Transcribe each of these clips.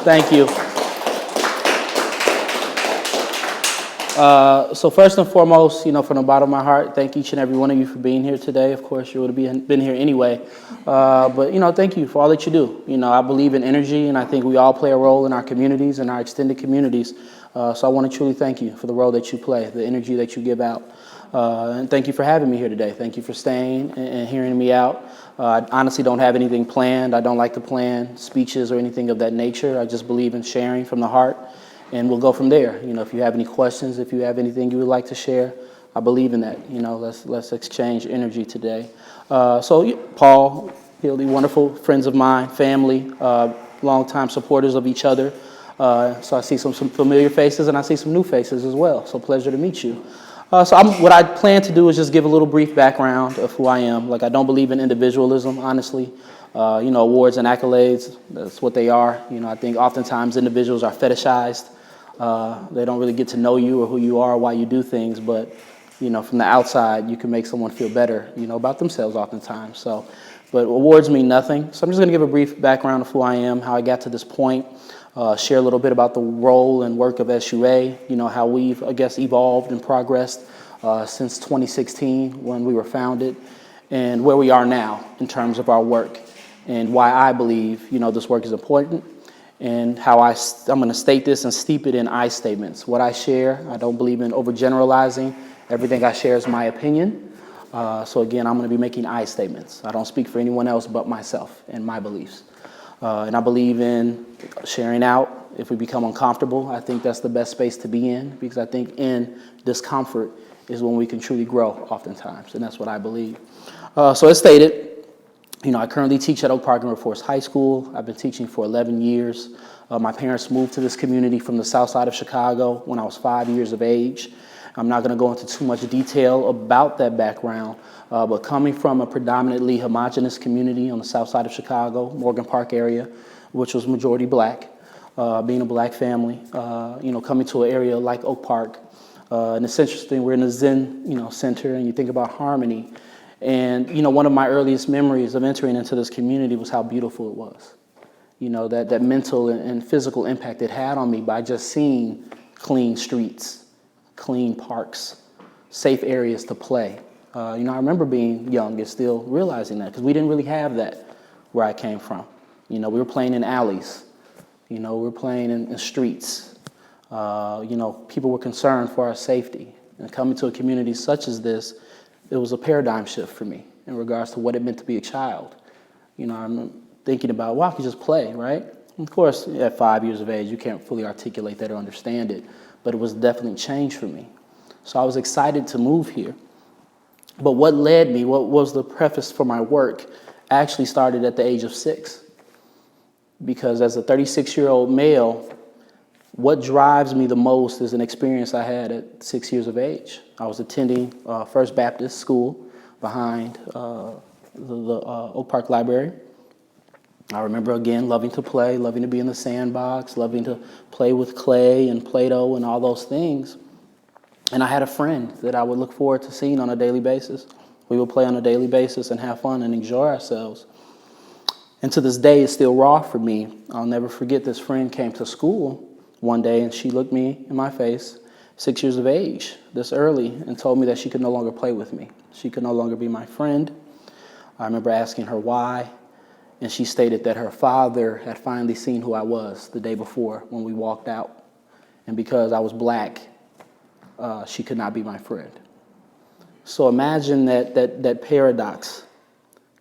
Thank you. So first and foremost, from the bottom of my heart, thank each and every one of you for being here today. Of course, you would have been here anyway. But, thank you for all that you do. I believe in energy, and I think we all play a role in our communities and our extended communities. So I want to truly thank you for the role that you play, the energy that you give out. And thank you for having me here today. Thank you for staying and hearing me out. I honestly don't have anything planned. I don't like to plan speeches or anything of that nature. I just believe in sharing from the heart. And we'll go from there. If you have any questions, if you have anything you would like to share, I believe in that. Let's exchange energy today. So Paul, Hildy, wonderful friends of mine, family, longtime supporters of each other. So I see some familiar faces and I see some new faces as well. So pleasure to meet you. What I plan to do is just give a little brief background of who I am. Like, I don't believe in individualism, honestly. Awards and accolades, that's what they are. I think oftentimes individuals are fetishized. They don't really get to know you or who you are, why you do things, but, from the outside, you can make someone feel better, about themselves oftentimes. But awards mean nothing. So I'm just going to give a brief background of who I am, how I got to this point, share a little bit about the role and work of SUA, how we've, evolved and progressed since 2016 when we were founded, and where we are now in terms of our work, and why I believe, this work is important, and how I'm going to state this and steep it in I statements. What I share, I don't believe in overgeneralizing. Everything I share is my opinion. So again, I'm going to be making I statements. I don't speak for anyone else but myself and my beliefs. And I believe in sharing out. If we become uncomfortable, I think that's the best space to be in, because I think in discomfort is when we can truly grow oftentimes, and that's what I believe. So as stated, I currently teach at OPRF High School. I've been teaching for 11 years. My parents moved to this community from the south side of Chicago when I was 5 years of age. I'm not going to go into too much detail about that background, but coming from a predominantly homogenous community on the south side of Chicago, Morgan Park area, which was majority black, being a black family, coming to an area like Oak Park. And it's interesting, we're in a Zen, center, and you think about harmony. And, one of my earliest memories of entering into this community was how beautiful it was. That mental and physical impact it had on me by just seeing clean streets, clean parks, safe areas to play. I remember being young and still realizing that, because we didn't really have that where I came from. We were playing in alleys. We were playing in streets. People were concerned for our safety. And coming to a community such as this, it was a paradigm shift for me in regards to what it meant to be a child. I'm thinking about, I could just play, right? Of course, at 5 years of age, you can't fully articulate that or understand it, but it was definitely a change for me. So I was excited to move here. But what led me, what was the preface for my work, actually started at the age of 6. Because as a 36-year-old male, what drives me the most is an experience I had at 6 years of age. I was attending First Baptist School behind the Oak Park Library. I remember, again, loving to play, loving to be in the sandbox, loving to play with clay and Play-Doh and all those things. And I had a friend that I would look forward to seeing on a daily basis. We would play on a daily basis and have fun and enjoy ourselves. And to this day, it's still raw for me. I'll never forget, this friend came to school one day and she looked me in my face, 6 years of age, this early, and told me that she could no longer play with me. She could no longer be my friend. I remember asking her why, and she stated that her father had finally seen who I was the day before when we walked out. And because I was black, she could not be my friend. So imagine that paradox.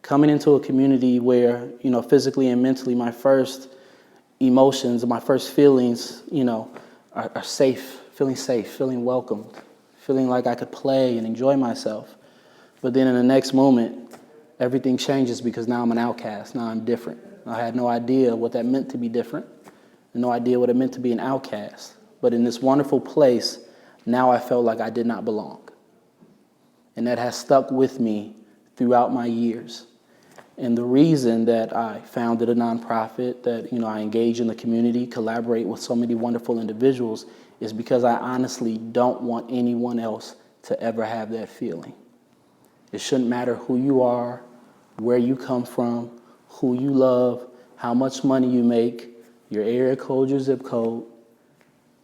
Coming into a community where, physically and mentally, my first emotions, my first feelings, are safe, feeling welcomed, feeling like I could play and enjoy myself. But then in the next moment, everything changes because now I'm an outcast. Now I'm different. I had no idea what that meant to be different, and no idea what it meant to be an outcast. But in this wonderful place, now I felt like I did not belong. And that has stuck with me throughout my years. And the reason that I founded a nonprofit, that I engage in the community, collaborate with so many wonderful individuals, is because I honestly don't want anyone else to ever have that feeling. It shouldn't matter who you are, where you come from, who you love, how much money you make, your area code, your zip code,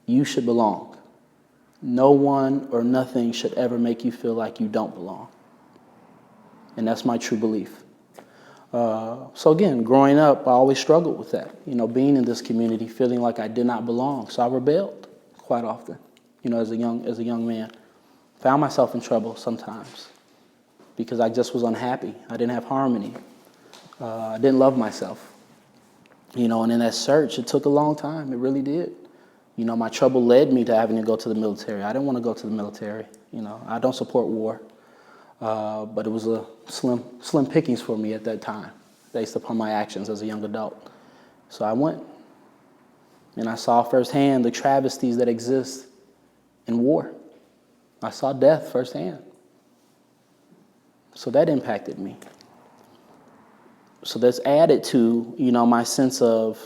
you should belong. No one or nothing should ever make you feel like you don't belong. And that's my true belief. So again, growing up, I always struggled with that. Being in this community, feeling like I did not belong. So I rebelled quite often, as a young man. Found myself in trouble sometimes because I just was unhappy. I didn't have harmony. I didn't love myself. And in that search, it took a long time. It really did. My trouble led me to having to go to the military. I didn't want to go to the military. I don't support war. But it was a slim pickings for me at that time, based upon my actions as a young adult. So I went, and I saw firsthand the travesties that exist in war. I saw death firsthand. So that impacted me. So that's added to, my sense of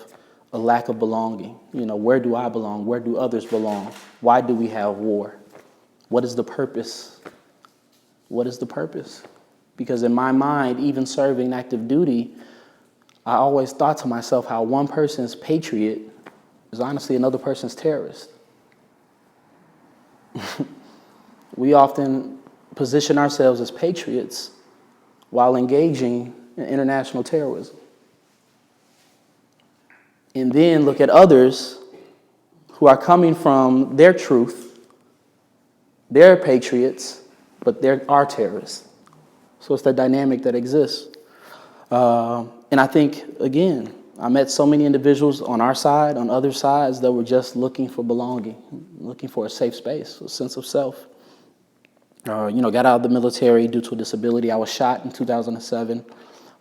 a lack of belonging. Where do I belong? Where do others belong? Why do we have war? What is the purpose? What is the purpose? Because in my mind, even serving active duty, I always thought to myself how one person's patriot is honestly another person's terrorist. We often position ourselves as patriots while engaging in international terrorism. And then look at others who are coming from their truth, they're patriots, but there are terrorists. So it's that dynamic that exists. And I think, again, I met so many individuals on our side, on other sides, that were just looking for belonging, looking for a safe space, a sense of self. Got out of the military due to a disability. I was shot in 2007.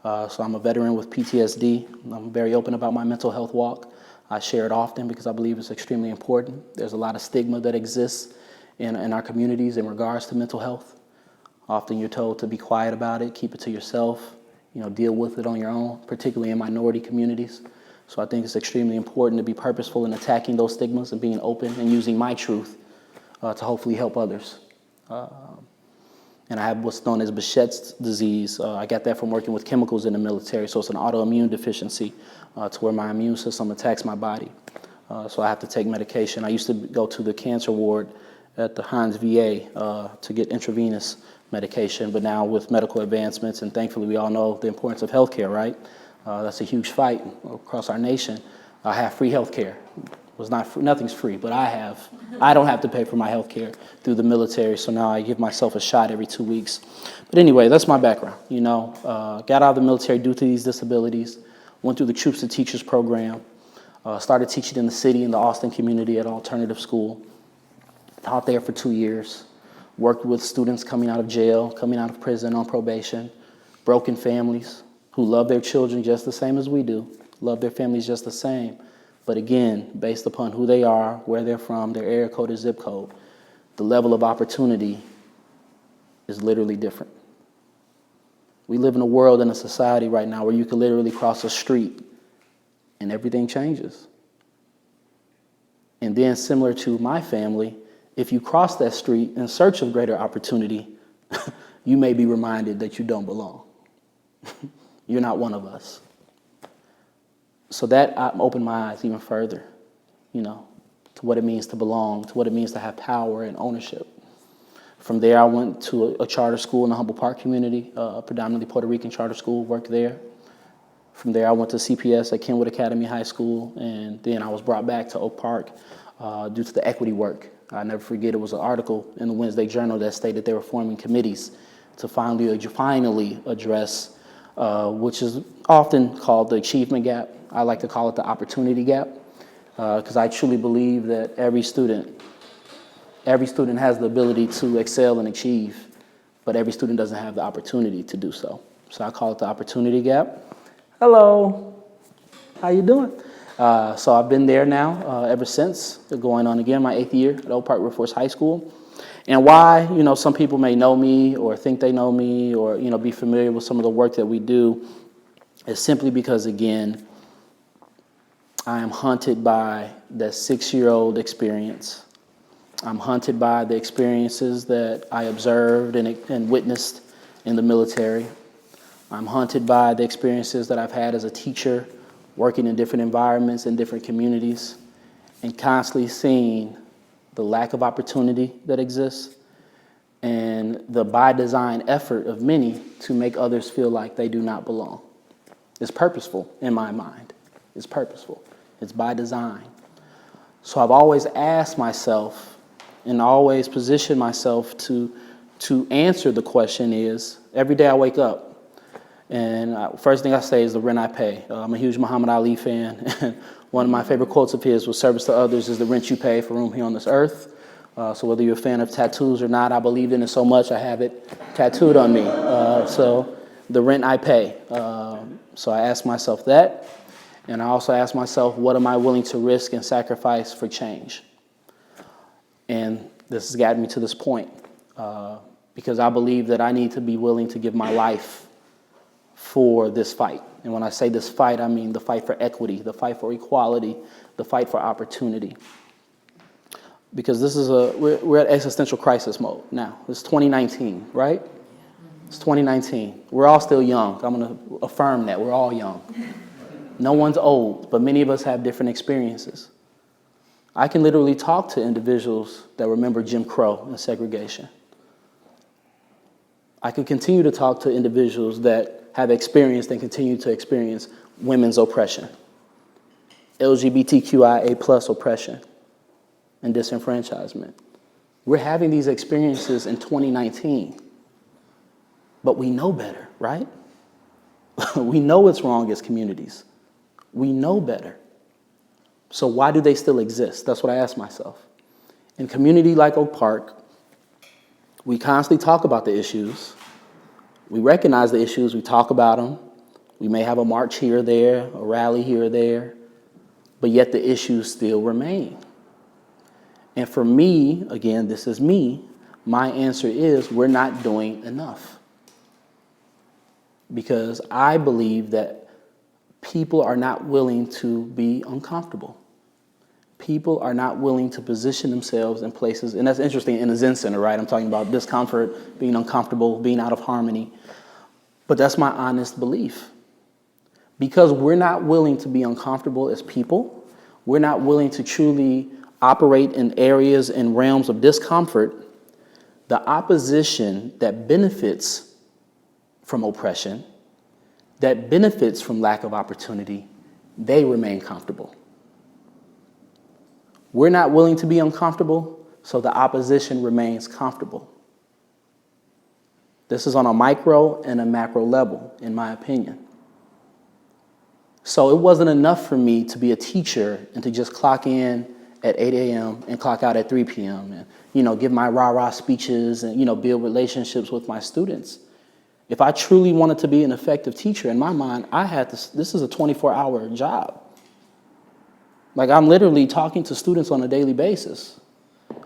So I'm a veteran with PTSD. I'm very open about my mental health walk. I share it often because I believe it's extremely important. There's a lot of stigma that exists in our communities in regards to mental health. Often you're told to be quiet about it, keep it to yourself, deal with it on your own, particularly in minority communities. So I think it's extremely important to be purposeful in attacking those stigmas and being open and using my truth to hopefully help others. And I have what's known as Behçet's disease. I got that from working with chemicals in the military, so it's an autoimmune deficiency to where my immune system attacks my body. So I have to take medication. I used to go to the cancer ward at the Hines VA to get intravenous medication, but now with medical advancements, and thankfully we all know the importance of healthcare, right? That's a huge fight across our nation. I have free healthcare. Nothing's free, but I don't have to pay for my health care through the military, so now I give myself a shot every 2 weeks. But anyway, that's my background, Got out of the military due to these disabilities, went through the Troops to Teachers program, started teaching in the city, in the Austin community at an alternative school, taught there for 2 years, worked with students coming out of jail, coming out of prison on probation, broken families who love their children just the same as we do, love their families just the same. But again, based upon who they are, where they're from, their area code or zip code, the level of opportunity is literally different. We live in a world and a society right now where you can literally cross a street and everything changes. And then similar to my family, if you cross that street in search of greater opportunity, you may be reminded that you don't belong. You're not one of us. So that opened my eyes even further, to what it means to belong, to what it means to have power and ownership. From there, I went to a charter school in the Humboldt Park community, a predominantly Puerto Rican charter school, worked there. From there, I went to CPS at Kenwood Academy High School, and then I was brought back to Oak Park due to the equity work. I never forget, it was an article in the Wednesday Journal that stated they were forming committees to finally address, which is often called the achievement gap. I like to call it the opportunity gap, because I truly believe that every student has the ability to excel and achieve, but every student doesn't have the opportunity to do so. So I call it the opportunity gap. Hello, how you doing? So I've been there now ever since, going on again my 8th year at OPRF High School. And why, some people may know me or think they know me or, be familiar with some of the work that we do is simply because, again, I am haunted by that 6-year-old experience. I'm haunted by the experiences that I observed and witnessed in the military. I'm haunted by the experiences that I've had as a teacher working in different environments and different communities, and constantly seeing the lack of opportunity that exists and the by design effort of many to make others feel like they do not belong. It's purposeful in my mind. It's purposeful. It's by design. So I've always asked myself and always positioned myself to answer the question is, every day I wake up, and first thing I say is the rent I pay. I'm a huge Muhammad Ali fan, and one of my favorite quotes of his was, service to others is the rent you pay for room here on this earth. So whether you're a fan of tattoos or not, I believed in it so much I have it tattooed on me. So the rent I pay. So I asked myself that, and I also asked myself, what am I willing to risk and sacrifice for change? And this has gotten me to this point, because I believe that I need to be willing to give my life for this fight. And when I say this fight, I mean the fight for equity, the fight for equality, the fight for opportunity. Because this is we're at existential crisis mode now. It's 2019, right? It's 2019. We're all still young. I'm going to affirm that. We're all young. No one's old, but many of us have different experiences. I can literally talk to individuals that remember Jim Crow and segregation. I can continue to talk to individuals that have experienced and continue to experience women's oppression, LGBTQIA+ oppression, and disenfranchisement. We're having these experiences in 2019, but we know better, right? We know what's wrong as communities. We know better. So why do they still exist? That's what I ask myself. In a community like Oak Park, we constantly talk about the issues. We recognize the issues, we talk about them. We may have a march here or there, a rally here or there, but yet the issues still remain. And for me, again, this is me, my answer is we're not doing enough. Because I believe that people are not willing to be uncomfortable. People are not willing to position themselves in places, and that's interesting in a Zen center, right? I'm talking about discomfort, being uncomfortable, being out of harmony. But that's my honest belief. Because we're not willing to be uncomfortable as people, we're not willing to truly operate in areas and realms of discomfort, the opposition that benefits from oppression, that benefits from lack of opportunity, they remain comfortable. We're not willing to be uncomfortable, so the opposition remains comfortable. This is on a micro and a macro level, in my opinion. So it wasn't enough for me to be a teacher and to just clock in at 8 a.m. and clock out at 3 p.m. and, give my rah-rah speeches and, build relationships with my students. If I truly wanted to be an effective teacher, in my mind, this is a 24-hour job. Like, I'm literally talking to students on a daily basis.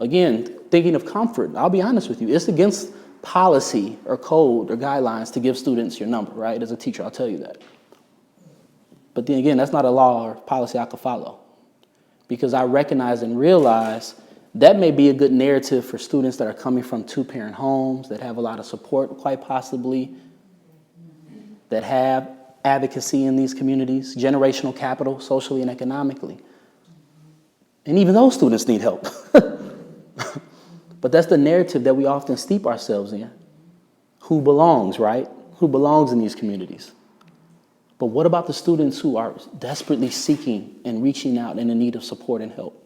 Again, thinking of comfort, I'll be honest with you, it's against policy or code or guidelines to give students your number, right? As a teacher, I'll tell you that. But then again, that's not a law or policy I could follow, because I recognize and realize that may be a good narrative for students that are coming from two-parent homes, that have a lot of support, quite possibly, that have advocacy in these communities, generational capital, socially and economically. And even those students need help. But that's the narrative that we often steep ourselves in. Who belongs, right? Who belongs in these communities? But what about the students who are desperately seeking and reaching out and in need of support and help?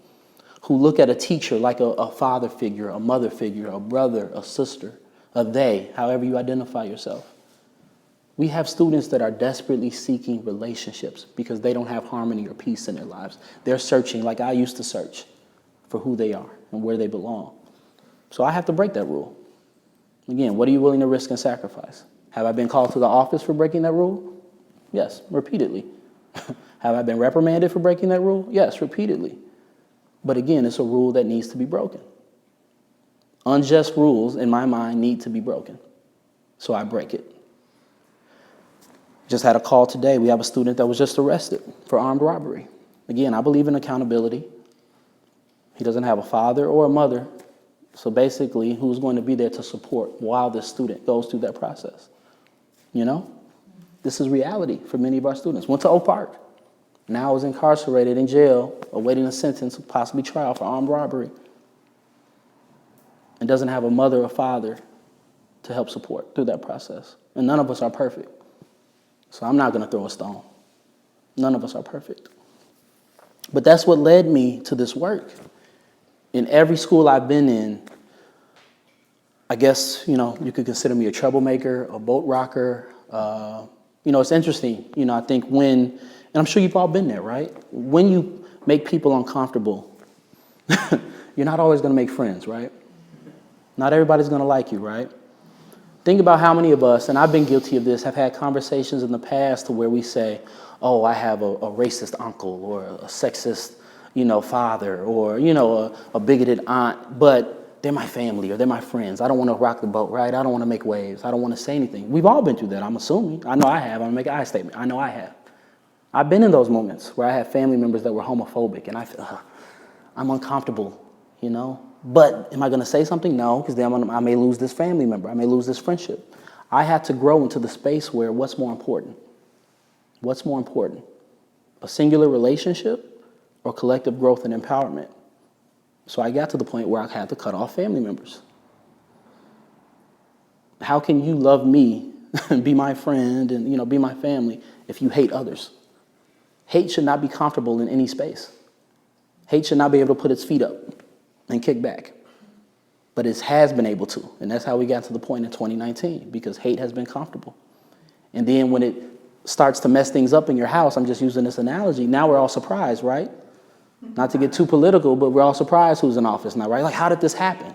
Who look at a teacher like a father figure, a mother figure, a brother, a sister, a they, however you identify yourself. We have students that are desperately seeking relationships because they don't have harmony or peace in their lives. They're searching like I used to search for who they are and where they belong. So I have to break that rule. Again, what are you willing to risk and sacrifice? Have I been called to the office for breaking that rule? Yes, repeatedly. Have I been reprimanded for breaking that rule? Yes, repeatedly. But again, it's a rule that needs to be broken. Unjust rules, in my mind, need to be broken. So I break it. Just had a call today. We have a student that was just arrested for armed robbery. Again, I believe in accountability. He doesn't have a father or a mother. So basically, who's going to be there to support while this student goes through that process? This is reality for many of our students. Went to Oak Park. now is incarcerated in jail, awaiting a sentence, possibly trial for armed robbery, and doesn't have a mother or father to help support through that process. And none of us are perfect. So I'm not going to throw a stone. None of us are perfect. But that's what led me to this work. In every school I've been in, I guess, you could consider me a troublemaker, a boat rocker. It's interesting. I think and I'm sure you've all been there, right? When you make people uncomfortable, you're not always going to make friends, right? Not everybody's going to like you, right? Think about how many of us, and I've been guilty of this, have had conversations in the past to where we say, oh, I have a racist uncle or a sexist, father or, a bigoted aunt, but they're my family or they're my friends. I don't want to rock the boat, right? I don't want to make waves. I don't want to say anything. We've all been through that, I'm assuming. I know I have. I'm going to make an I statement. I know I have. I've been in those moments where I have family members that were homophobic and I feel, I'm uncomfortable, But am I going to say something? No, because then I may lose this family member. I may lose this friendship. I had to grow into the space where what's more important? What's more important? A singular relationship or collective growth and empowerment? So I got to the point where I had to cut off family members. How can you love me and be my friend and be my family if you hate others? Hate should not be comfortable in any space. Hate should not be able to put its feet up and kick back. But it has been able to. And that's how we got to the point in 2019, because hate has been comfortable. And then when it starts to mess things up in your house, I'm just using this analogy, now we're all surprised, right? Not to get too political, but we're all surprised who's in office now, right? Like, how did this happen?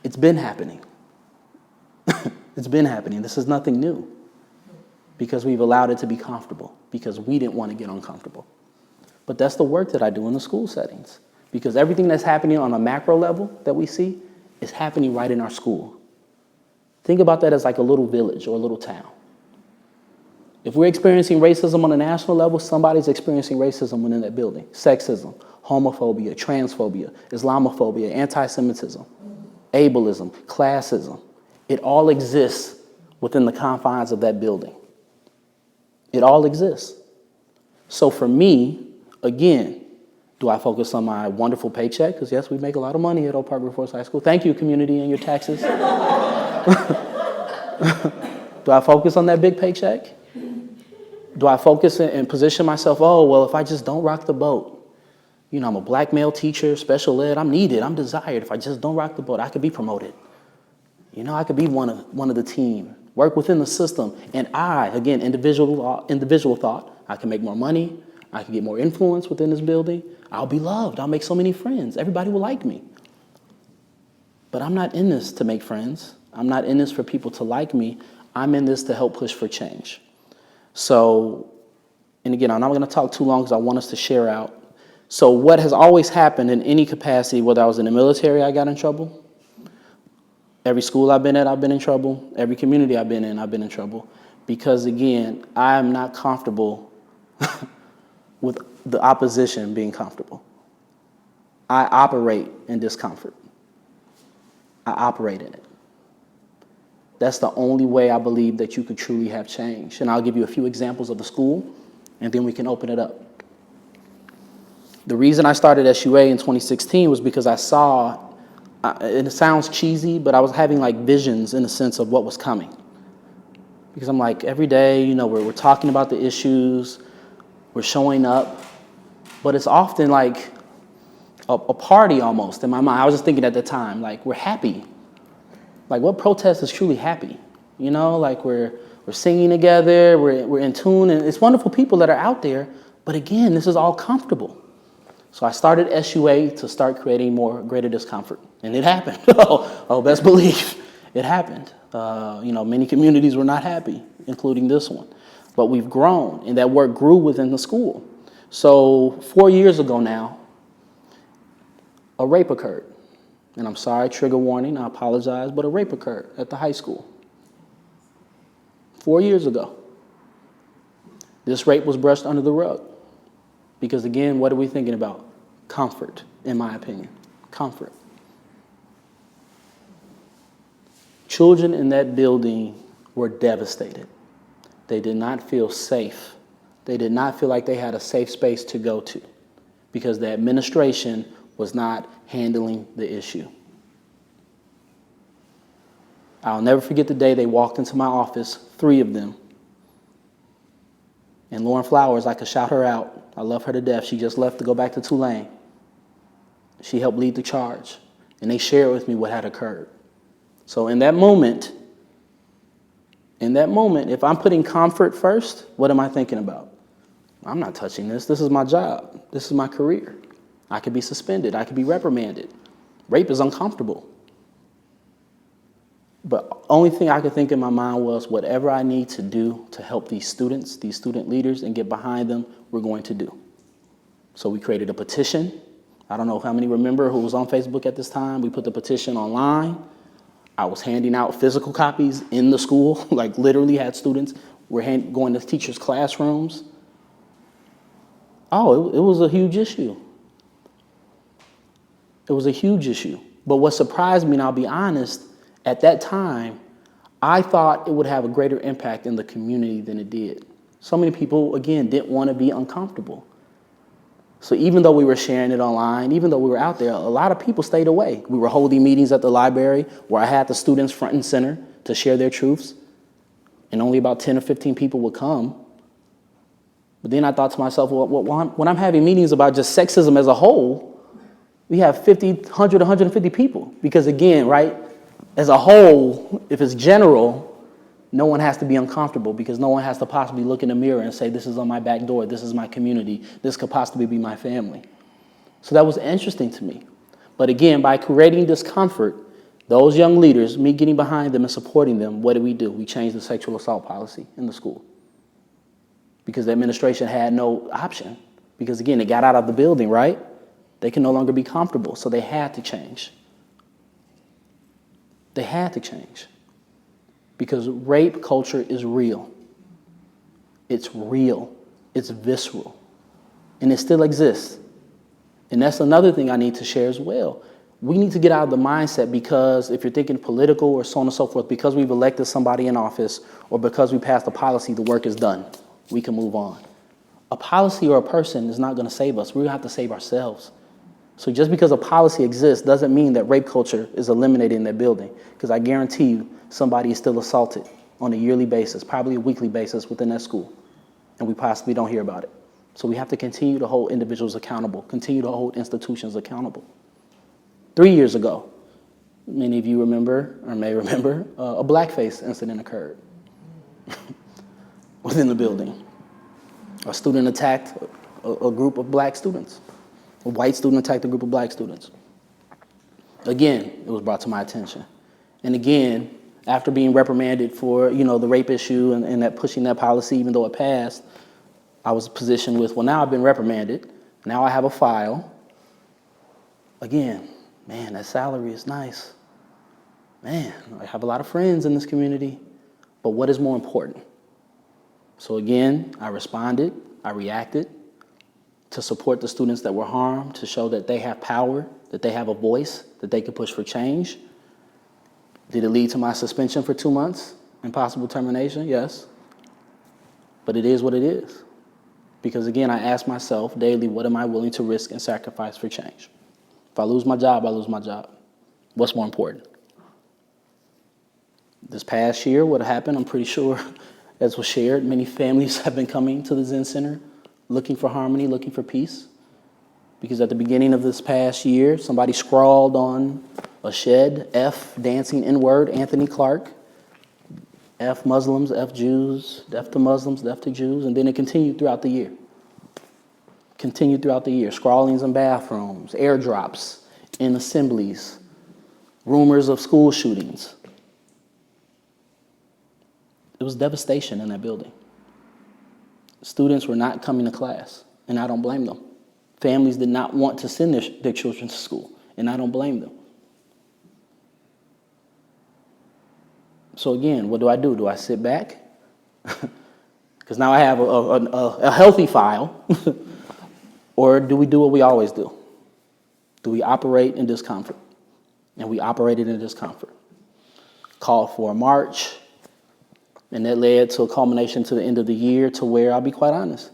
It's been happening. It's been happening. This is nothing new. Because we've allowed it to be comfortable, because we didn't want to get uncomfortable. But that's the work that I do in the school settings. Because everything that's happening on a macro level that we see is happening right in our school. Think about that as like a little village or a little town. If we're experiencing racism on a national level, somebody's experiencing racism within that building. Sexism, homophobia, transphobia, Islamophobia, anti-Semitism, ableism, classism. It all exists within the confines of that building. It all exists. So for me, again, do I focus on my wonderful paycheck? Because yes, we make a lot of money at OPRF High School. Thank you, community, and your taxes. Do I focus on that big paycheck? Do I focus and position myself, oh, well, if I just don't rock the boat, I'm a black male teacher, special ed, I'm needed, I'm desired. If I just don't rock the boat, I could be promoted. I could be one of the team, work within the system. And I, again, individual thought, I can make more money, I can get more influence within this building, I'll be loved, I'll make so many friends, everybody will like me. But I'm not in this to make friends. I'm not in this for people to like me. I'm in this to help push for change. So, and again, I'm not going to talk too long because I want us to share out. So what has always happened in any capacity, whether I was in the military, I got in trouble. Every school I've been at, I've been in trouble. Every community I've been in trouble. Because again, I am not comfortable with the opposition being comfortable. I operate in discomfort. I operate in it. That's the only way I believe that you could truly have change. And I'll give you a few examples of the school, and then we can open it up. The reason I started SUA in 2016 was because I saw, and it sounds cheesy, but I was having like visions in the sense of what was coming. Because I'm like, every day, we're talking about the issues, we're showing up, but it's often like a party almost in my mind. I was just thinking at the time, like, we're happy. Like, what protest is truly happy? Like we're singing together, we're in tune, and it's wonderful people that are out there. But again, this is all comfortable. So I started SUA to start creating greater discomfort, and it happened. Oh, best believe it happened. Many communities were not happy, including this one. But we've grown, and that work grew within the school. So 4 years ago now, a rape occurred. And I'm sorry, trigger warning, I apologize, but a rape occurred at the high school 4 years ago. This rape was brushed under the rug. Because again, what are we thinking about? Comfort, in my opinion. Comfort. Children in that building were devastated. They did not feel safe They did not feel like they had a safe space to go to because the administration was not handling the issue. I'll never forget the day they walked into my office, 3 of them. And Lauren Flowers, I could shout her out. I love her to death. She just left to go back to Tulane. She helped lead the charge. And they shared with me what had occurred. So in that moment, if I'm putting comfort first, what am I thinking about? I'm not touching this. This is my job. This is my career. I could be suspended. I could be reprimanded. Rape is uncomfortable. But only thing I could think in my mind was whatever I need to do to help these students, these student leaders, and get behind them, we're going to do. So we created a petition. I don't know how many remember who was on Facebook at this time. We put the petition online. I was handing out physical copies in the school, like literally had students were going to teachers' classrooms. Oh, it was a huge issue. It was a huge issue. But what surprised me, and I'll be honest, at that time, I thought it would have a greater impact in the community than it did. So many people, again, didn't want to be uncomfortable. So even though we were sharing it online, even though we were out there, a lot of people stayed away. We were holding meetings at the library where I had the students front and center to share their truths, and only about 10 or 15 people would come. But then I thought to myself, well, when I'm having meetings about just sexism as a whole, we have 50, 100, 150 people. Because again, right, as a whole, if it's general, no one has to be uncomfortable because no one has to possibly look in the mirror and say, this is on my back door, this is my community, this could possibly be my family. So that was interesting to me. But again, by creating discomfort, those young leaders, me getting behind them and supporting them, what did? We changed the sexual assault policy in the school. Because the administration had no option. Because again, they got out of the building, right? They can no longer be comfortable, so they had to change. They had to change. Because rape culture is real. It's real. It's visceral. And it still exists. And that's another thing I need to share as well. We need to get out of the mindset because if you're thinking political or so on and so forth, because we've elected somebody in office or because we passed a policy, the work is done. We can move on. A policy or a person is not going to save us. We're going to have to save ourselves. So just because a policy exists doesn't mean that rape culture is eliminated in that building. Because I guarantee you somebody is still assaulted on a yearly basis, probably a weekly basis within that school. And we possibly don't hear about it. So we have to continue to hold individuals accountable, continue to hold institutions accountable. 3 years ago, many of you remember or may remember, a blackface incident occurred within the building. A student attacked a group of black students. A white student attacked a group of black students. Again, it was brought to my attention. And again, after being reprimanded for, the rape issue and that pushing that policy, even though it passed, I was positioned with, well, now I've been reprimanded. Now I have a file. Again, man, that salary is nice. Man, I have a lot of friends in this community. But what is more important? So again, I responded, I reacted to support the students that were harmed, to show that they have power, that they have a voice, that they could push for change. Did it lead to my suspension for 2 months and possible termination? Yes. But it is what it is. Because again, I ask myself daily, what am I willing to risk and sacrifice for change? If I lose my job, I lose my job. What's more important? This past year, what happened, I'm pretty sure, as was shared, many families have been coming to the Zen Center looking for harmony, looking for peace. Because at the beginning of this past year, somebody scrawled on a shed, F, dancing N-word, Anthony Clark. F Muslims, F Jews, death to Muslims, death to Jews. And then it continued throughout the year. Scrawlings in bathrooms, airdrops in assemblies, rumors of school shootings. It was devastation in that building. Students were not coming to class, and I don't blame them. Families did not want to send their children to school, and I don't blame them. So again, what do? Do I sit back? Because now I have a healthy file. Or do we do what we always do? Do we operate in discomfort? And we operated in discomfort. Called for a march, And that led to a culmination to the end of the year to where, I'll be quite honest,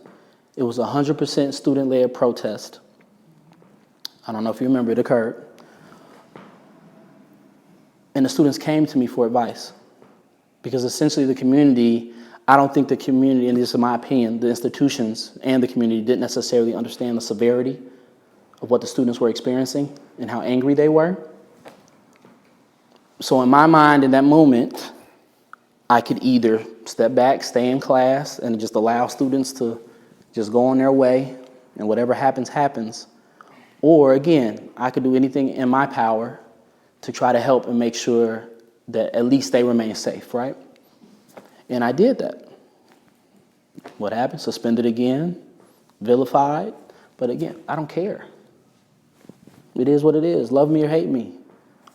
it was 100% student-led protest. I don't know if you remember, it occurred. And the students came to me for advice. Because essentially the community, I don't think the community, and this is my opinion, the institutions and the community didn't necessarily understand the severity of what the students were experiencing and how angry they were. So in my mind, in that moment, I could either step back, stay in class, and just allow students to just go on their way, and whatever happens, happens. Or again, I could do anything in my power to try to help and make sure that at least they remain safe, right? And I did that. What happened? Suspended again, vilified. But again, I don't care. It is what it is. Love me or hate me.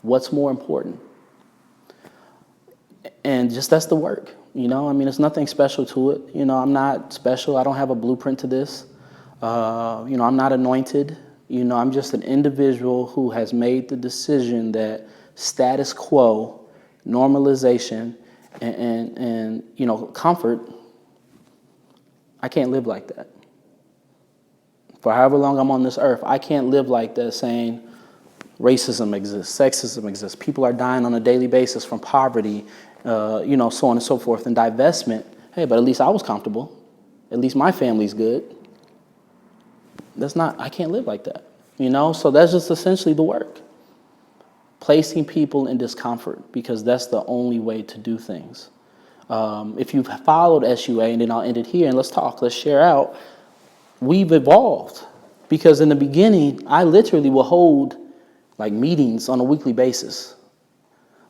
What's more important? And just that's the work, you know? I mean, there's nothing special to it. You know, I'm not special. I don't have a blueprint to this. You know, I'm not anointed. You know, I'm just an individual who has made the decision that status quo, normalization, and you know, comfort, I can't live like that. For however long I'm on this earth, I can't live like that saying racism exists, sexism exists, people are dying on a daily basis from poverty, you know, so on and so forth, and divestment. Hey, but at least I was comfortable. At least my family's good. I can't live like that, you know? So that's just essentially the work. Placing people in discomfort, because that's the only way to do things. If you've followed SUA, and then I'll end it here, and let's talk, let's share out, we've evolved. Because in the beginning, I literally will hold like meetings on a weekly basis.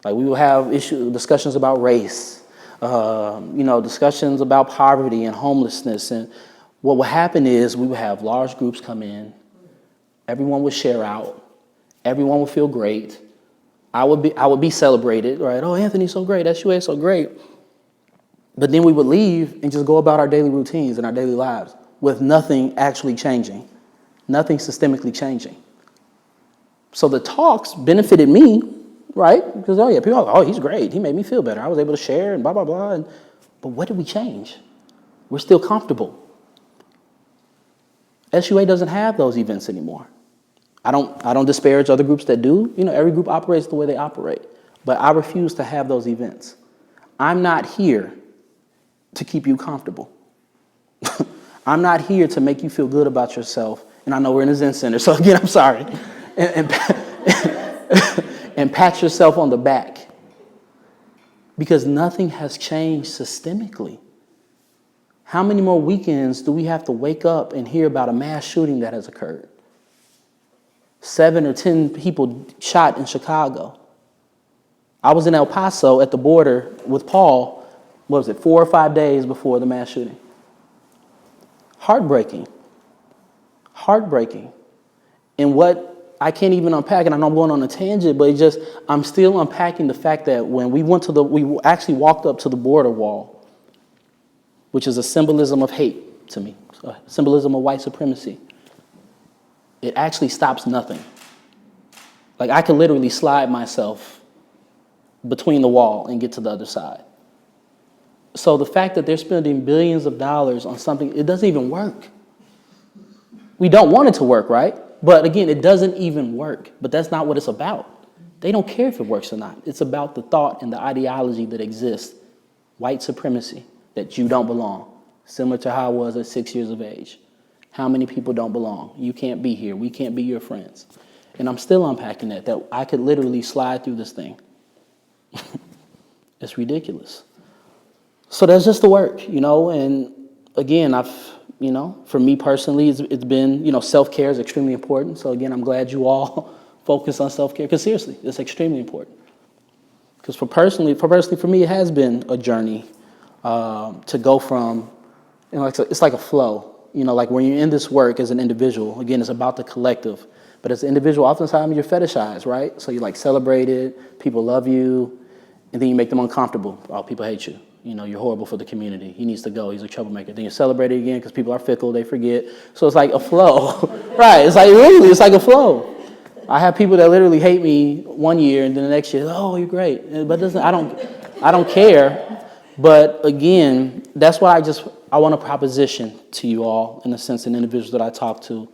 Like we will have discussions about race, you know, discussions about poverty and homelessness. And what would happen is we would have large groups come in, everyone would share out, everyone would feel great. I would be celebrated, right? Oh, Anthony's so great, SUA is so great. But then we would leave and just go about our daily routines and our daily lives with nothing actually changing, nothing systemically changing. So the talks benefited me, right? Because, oh yeah, people are like, oh, he's great. He made me feel better. I was able to share and blah, blah, blah. But what did we change? We're still comfortable. SUA doesn't have those events anymore. I don't disparage other groups that do. You know, every group operates the way they operate. But I refuse to have those events. I'm not here to keep you comfortable. I'm not here to make you feel good about yourself. And I know we're in a Zen center, so again, I'm sorry. And pat yourself on the back. Because nothing has changed systemically. How many more weekends do we have to wake up and hear about a mass shooting that has occurred? 7 or 10 people shot in Chicago. I was in El Paso at the border with Paul, what was it, 4 or 5 days before the mass shooting. Heartbreaking. Heartbreaking. And what I can't even unpack, and I know I'm going on a tangent, but I'm still unpacking the fact that when we actually walked up to the border wall, which is a symbolism of hate to me, a symbolism of white supremacy. It actually stops nothing. Like I could literally slide myself between the wall and get to the other side. So the fact that they're spending billions of dollars on something, it doesn't even work. We don't want it to work, right? But again, it doesn't even work. But that's not what it's about. They don't care if it works or not. It's about the thought and the ideology that exists. White supremacy, that you don't belong. Similar to how I was at 6 years of age. How many people don't belong? You can't be here. We can't be your friends. And I'm still unpacking that I could literally slide through this thing. It's ridiculous. So that's just the work, you know, and again, for me personally, it's been, self-care is extremely important. So again, I'm glad you all focus on self-care, because seriously, it's extremely important. Because for me, it has been a journey to go from, it's like a flow. Like when you're in this work as an individual, again, it's about the collective. But as an individual, oftentimes you're fetishized, right? So you're like celebrated, people love you, and then you make them uncomfortable. Oh, people hate you. You're horrible for the community. He needs to go. He's a troublemaker. Then you're celebrated again because people are fickle. They forget. So it's like a flow, right? It's like a flow. I have people that literally hate me one year, and then the next year, oh, you're great. But I don't care. But again, that's why I want a proposition to you all, in a sense, and individuals that I talk to.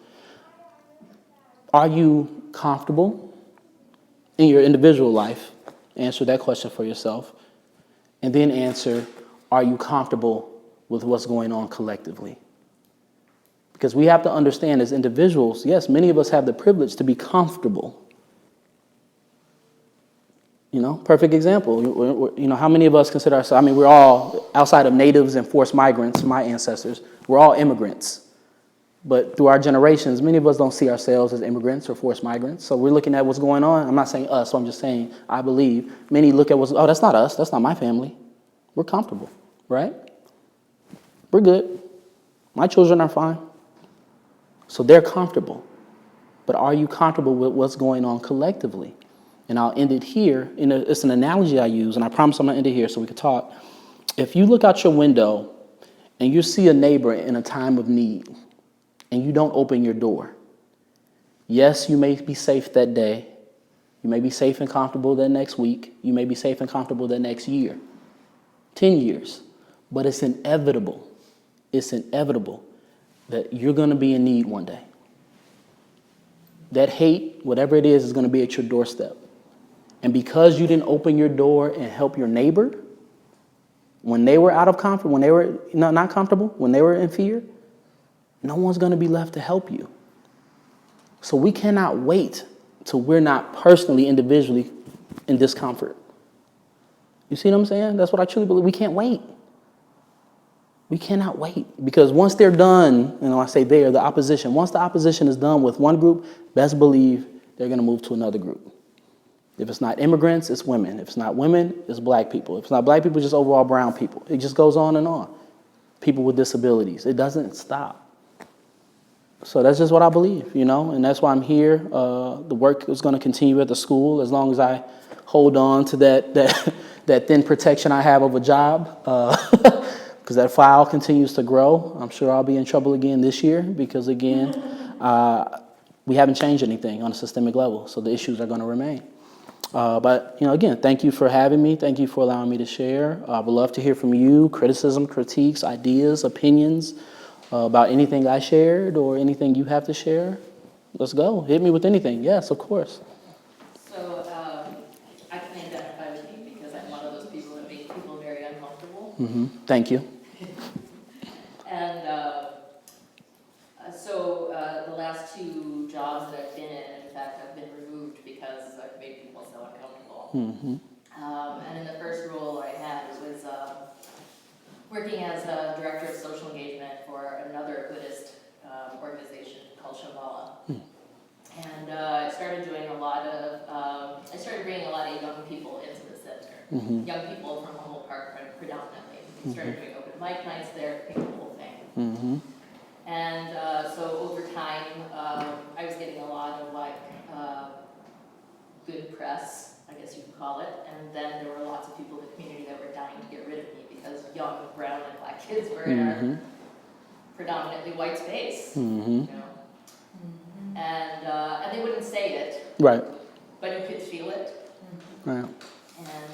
Are you comfortable in your individual life? Answer that question for yourself. And then answer, are you comfortable with what's going on collectively? Because we have to understand as individuals, yes, many of us have the privilege to be comfortable. You know, perfect example. How many of us consider ourselves, we're all, outside of natives and forced migrants, my ancestors, we're all immigrants. But through our generations, many of us don't see ourselves as immigrants or forced migrants. So we're looking at what's going on. I'm not saying us, so I'm just saying I believe. Many look at that's not us. That's not my family. We're comfortable, right? We're good. My children are fine. So they're comfortable. But are you comfortable with what's going on collectively? And I'll end it here. It's an analogy I use, and I promise I'm going to end it here so we can talk. If you look out your window and you see a neighbor in a time of need, and you don't open your door, yes, you may be safe that day. You may be safe and comfortable that next week. You may be safe and comfortable that next year, 10 years. But it's inevitable. It's inevitable that you're going to be in need one day. That hate, whatever it is going to be at your doorstep. And because you didn't open your door and help your neighbor, when they were out of comfort, when they were not comfortable, when they were in fear, no one's going to be left to help you. So we cannot wait till we're not personally, individually in discomfort. You see what I'm saying? That's what I truly believe. We can't wait. We cannot wait. Because once they're done, I say they're the opposition. Once the opposition is done with one group, best believe they're going to move to another group. If it's not immigrants, it's women. If it's not women, it's black people. If it's not black people, it's just overall brown people. It just goes on and on. People with disabilities. It doesn't stop. So that's just what I believe, and that's why I'm here. The work is going to continue at the school as long as I hold on to that thin protection I have of a job, because that file continues to grow. I'm sure I'll be in trouble again this year because, again, we haven't changed anything on a systemic level, so the issues are going to remain. But, again, thank you for having me. Thank you for allowing me to share. I would love to hear from you, criticism, critiques, ideas, opinions, about anything I shared or anything you have to share. Let's go. Hit me with anything. Yes, of course. So I can identify with you because I'm one of those people that make people very uncomfortable. Mm-hmm. Thank you. And so the last two jobs that I've been in fact, have been removed because I've made people so uncomfortable. Mm-hmm. And in the first role I had, it was working as a director of social engagement for another Buddhist organization called Shambhala. And I started bringing a lot of young people into the center. Mm-hmm. Young people from Humboldt Park predominantly. We started doing open mic nights there, the whole thing. Mm-hmm. And so over time, I was getting a lot of good press, I guess you could call it. And then there were lots of people in the community that were dying to get rid of me because young brown and black kids were in a predominantly white space. Mm-hmm. And they wouldn't say it, Right. but you could feel it. Right.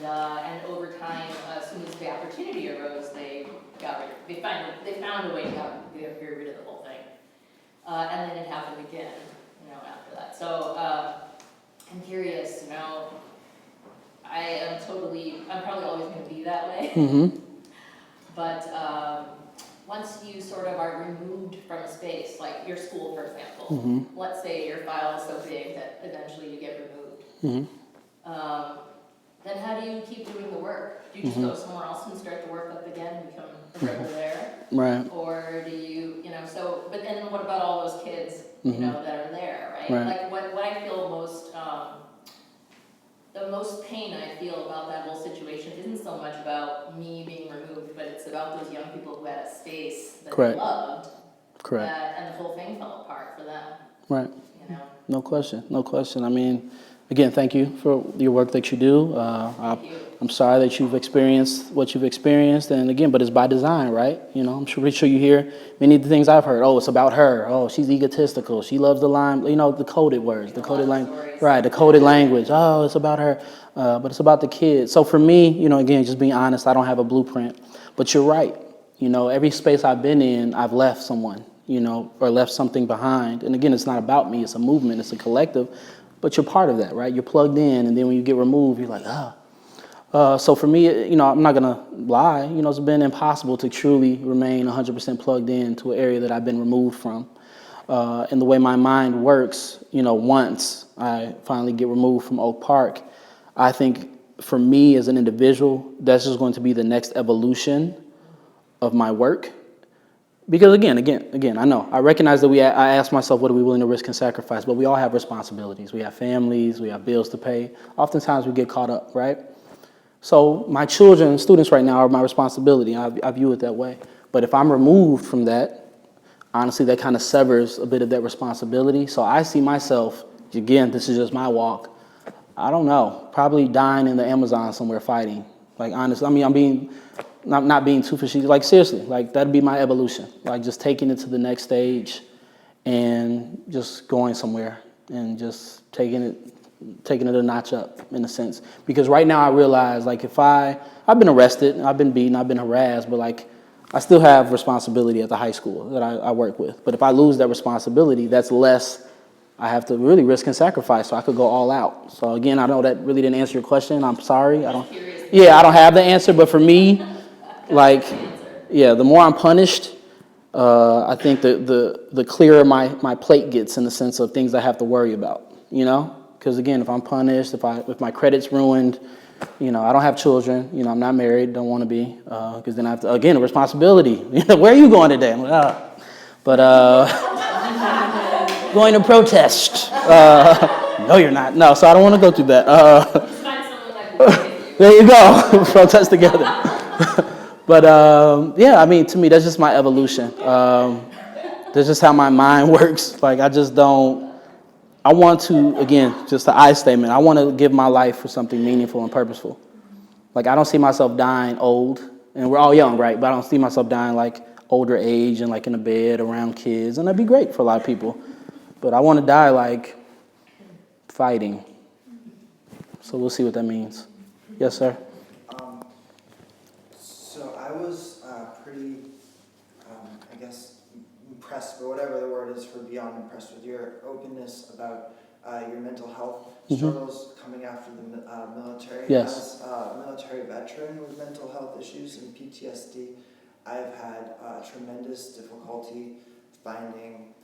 And over time, as soon as the opportunity arose, they found a way to get rid of the whole thing. And then it happened again, after that. So I'm curious, I'm probably always going to be that way. Mm-hmm. But once you sort of are removed from a space, like your school, for example, let's say your file is so big that eventually you get removed. Then how do you keep doing the work? Do you just go somewhere else and start the work up again and become a rebel there? Right. Or do you, but then what about all those kids, that are there, right? Right. Like what I feel most, the most pain I feel about that whole situation isn't so much about me being removed, but it's about those young people who had a space that they loved. Correct. And the whole thing fell apart for them. Right. No question. No question. again, thank you for your work that you do. I'm sorry that you've experienced what you've experienced, and again, but it's by design, right? I'm pretty sure you hear many of the things I've heard. Oh, it's about her. Oh, she's egotistical. She loves the line. The coded words, the coded language, right? The coded language. Oh, it's about her, but it's about the kids. So for me, again, just being honest, I don't have a blueprint, but you're right. Every space I've been in, I've left someone, or left something behind. And again, it's not about me. It's a movement. It's a collective. But you're part of that, right? You're plugged in, and then when you get removed, you're like, So for me, I'm not going to lie. It's been impossible to truly remain 100% plugged in to an area that I've been removed from. And the way my mind works, once I finally get removed from Oak Park, I think for me as an individual, that's just going to be the next evolution of my work. Because again, I know, I recognize that I ask myself, what are we willing to risk and sacrifice? But we all have responsibilities. We have families, we have bills to pay. Oftentimes we get caught up, right? So my children, students right now are my responsibility. I view it that way. But if I'm removed from that, honestly, that kind of severs a bit of that responsibility. So I see myself, again, this is just my walk, I don't know, probably dying in the Amazon somewhere fighting. Like, honestly, I'm not being too facetious. Like, seriously, like, that'd be my evolution. Like, just taking it to the next stage and just going somewhere and just taking it a notch up, in a sense. Because right now I realize, like, I've been arrested, I've been beaten, I've been harassed, but, like, I still have responsibility at the high school that I work with. But if I lose that responsibility, that's less I have to really risk and sacrifice, so I could go all out. So, again, I know that really didn't answer your question. I'm sorry. I don't have the answer, but for me, like, the more I'm punished, I think the clearer my plate gets, in the sense of things I have to worry about, Because, again, if I'm punished, if my credit's ruined, I don't have children, I'm not married, don't want to be, because then I have to, again, a responsibility. Where are you going today? I'm like, going to protest. No, you're not. No, so I don't want to go through that. Just find someone that can with you. There you go. Protest together. But, to me, that's just my evolution. That's just how my mind works. Like, I want to, again, just the I statement, I want to give my life for something meaningful and purposeful. Like, I don't see myself dying old, and we're all young, right? But I don't see myself dying, like, older age and, like, in a bed around kids, and that'd be great for a lot of people. But I want to die, like, fighting. So we'll see what that means. Yes, sir? So I was pretty, impressed, or whatever the word is for beyond impressed, with your openness about your mental health struggles coming after the military. Yes. As a military veteran with mental health issues and PTSD, I've had tremendous difficulty finding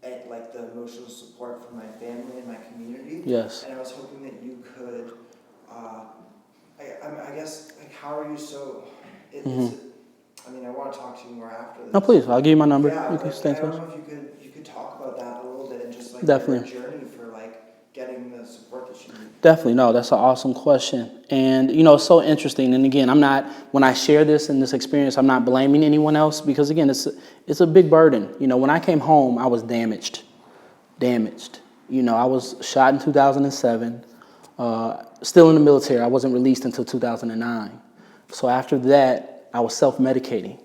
the emotional support from my family and my community. Yes. And I was hoping that you could, how are you so, I want to talk to you more after this. No, please, I'll give you my number. Yeah, You can stay in I don't touch. know if you could talk about that a little bit, and just Definitely. your journey for getting the support that you need. Definitely, no, that's an awesome question. And, it's so interesting. And again, when I share this and this experience, I'm not blaming anyone else, because again, it's a big burden. When I came home, I was damaged. I was shot in 2007, still in the military. I wasn't released until 2009. So after that, I was self-medicating.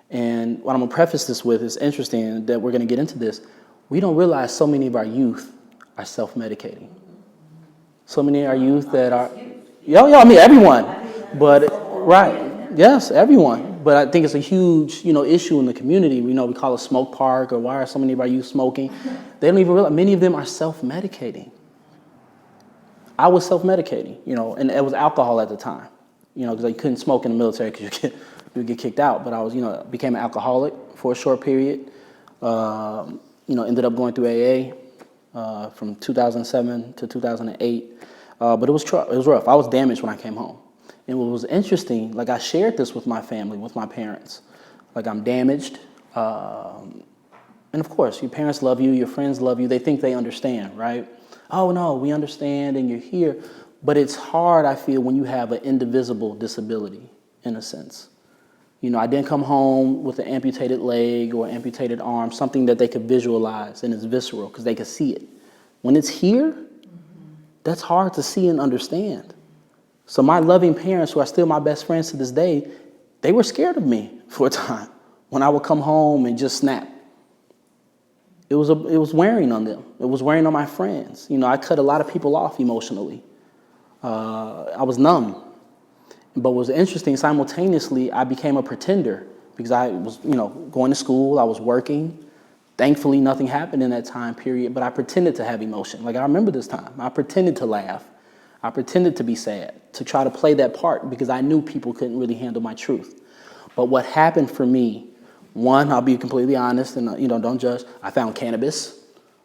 And what I'm going to preface this with is interesting that we're going to get into this. We don't realize so many of our youth are self-medicating. So many of our youth that are, everyone. But, right, yes, everyone. But I think it's a huge, issue in the community. We call it smoke park, or why are so many of our youth smoking? They don't even realize, many of them are self-medicating. I was self-medicating, and it was alcohol at the time, because I couldn't smoke in the military because you would get kicked out. But I was, became an alcoholic for a short period, ended up going through AA. From 2007 to 2008, but it was rough. I was damaged when I came home. And what was interesting, I shared this with my family, with my parents. I'm damaged, and of course, your parents love you, your friends love you, they think they understand, right? Oh no, we understand and you're here, but it's hard, I feel, when you have an indivisible disability, in a sense. I didn't come home with an amputated leg or amputated arm, something that they could visualize and is visceral because they could see it. When it's here, That's hard to see and understand. So my loving parents, who are still my best friends to this day, they were scared of me for a time when I would come home and just snap. It was wearing on them. It was wearing on my friends. You know, I cut a lot of people off emotionally. I was numb. But what was interesting, simultaneously, I became a pretender because I was, going to school, I was working. Thankfully, nothing happened in that time period, but I pretended to have emotion. Like, I remember this time. I pretended to laugh. I pretended to be sad, to try to play that part because I knew people couldn't really handle my truth. But what happened for me, one, I'll be completely honest and, don't judge. I found cannabis.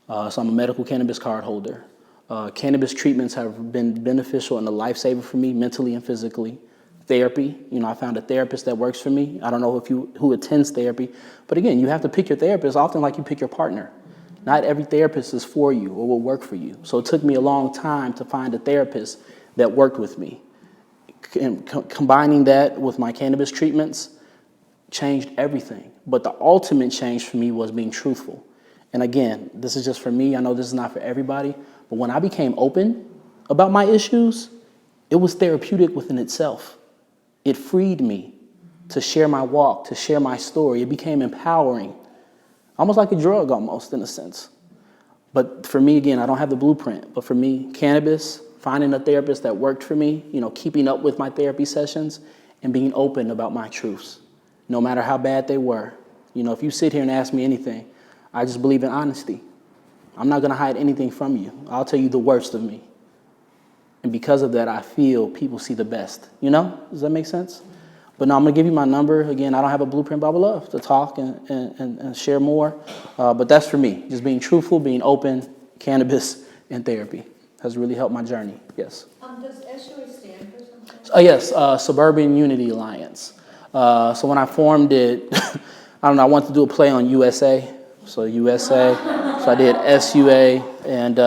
So I'm a medical cannabis card holder. Cannabis treatments have been beneficial and a lifesaver for me mentally and physically. Therapy, I found a therapist that works for me. I don't know who attends therapy, but again, you have to pick your therapist often like you pick your partner. Not every therapist is for you or will work for you. So it took me a long time to find a therapist that worked with me. And combining that with my cannabis treatments changed everything. But the ultimate change for me was being truthful. And again, this is just for me. I know this is not for everybody. But when I became open about my issues, it was therapeutic within itself. It freed me to share my walk, to share my story. It became empowering, almost like a drug almost in a sense. But for me, again, I don't have the blueprint. But for me, cannabis, finding a therapist that worked for me, keeping up with my therapy sessions and being open about my truths, no matter how bad they were. If you sit here and ask me anything, I just believe in honesty. I'm not going to hide anything from you. I'll tell you the worst of me. And because of that, I feel people see the best. Does that make sense? But no, I'm going to give you my number. Again, I don't have a blueprint, but I would love to talk and share more. But that's for me. Just being truthful, being open, cannabis, and therapy has really helped my journey. Yes. Does SUA stand for something? Yes, Suburban Unity Alliance. So when I formed it, I wanted to do a play on USA. So USA. So I did SUA. And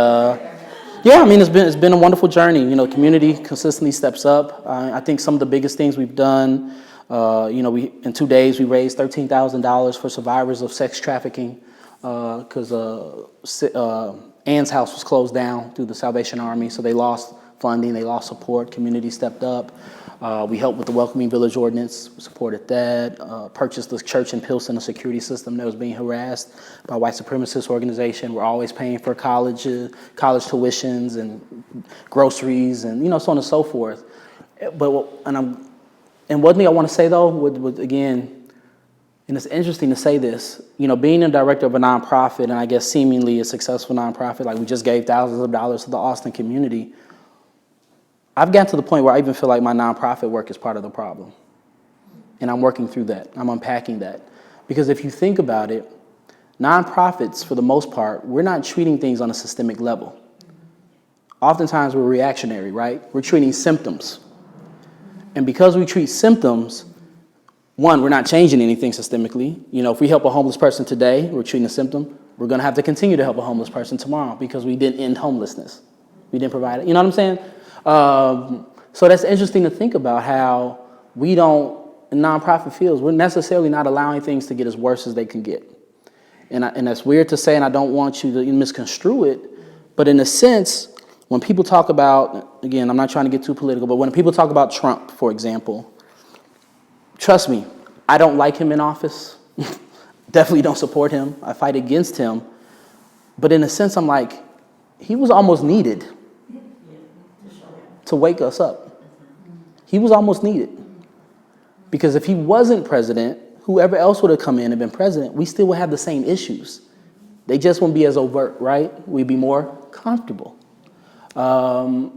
it's been a wonderful journey. Community consistently steps up. I think some of the biggest things we've done, in 2 days we raised $13,000 for survivors of sex trafficking because Ann's house was closed down through the Salvation Army. So they lost funding, they lost support. Community stepped up. We helped with the Welcoming Village Ordinance, supported that, purchased the church in Pilsen, a security system that was being harassed by white supremacist organization. We're always paying for college tuitions and groceries and, so on and so forth. And one thing I want to say, though, would again, and it's interesting to say this, being a director of a nonprofit and I guess seemingly a successful nonprofit, like we just gave thousands of dollars to the Austin community, I've gotten to the point where I even feel like my nonprofit work is part of the problem. And I'm working through that. I'm unpacking that. Because if you think about it, nonprofits, for the most part, we're not treating things on a systemic level. Oftentimes we're reactionary, right? We're treating symptoms. And because we treat symptoms, one, we're not changing anything systemically. If we help a homeless person today, we're treating a symptom. We're going to have to continue to help a homeless person tomorrow because we didn't end homelessness. We didn't provide it. You know what I'm saying? So that's interesting to think about how we don't, in nonprofit fields, we're necessarily not allowing things to get as worse as they can get. And that's weird to say, and I don't want you to misconstrue it, but in a sense, when people talk about, again, I'm not trying to get too political, but when people talk about Trump, for example, trust me, I don't like him in office. Definitely don't support him. I fight against him. But in a sense, I'm like, he was almost needed to wake us up. He was almost needed. Because if he wasn't president, whoever else would have come in and been president, we still would have the same issues. They just wouldn't be as overt, right? We'd be more comfortable. So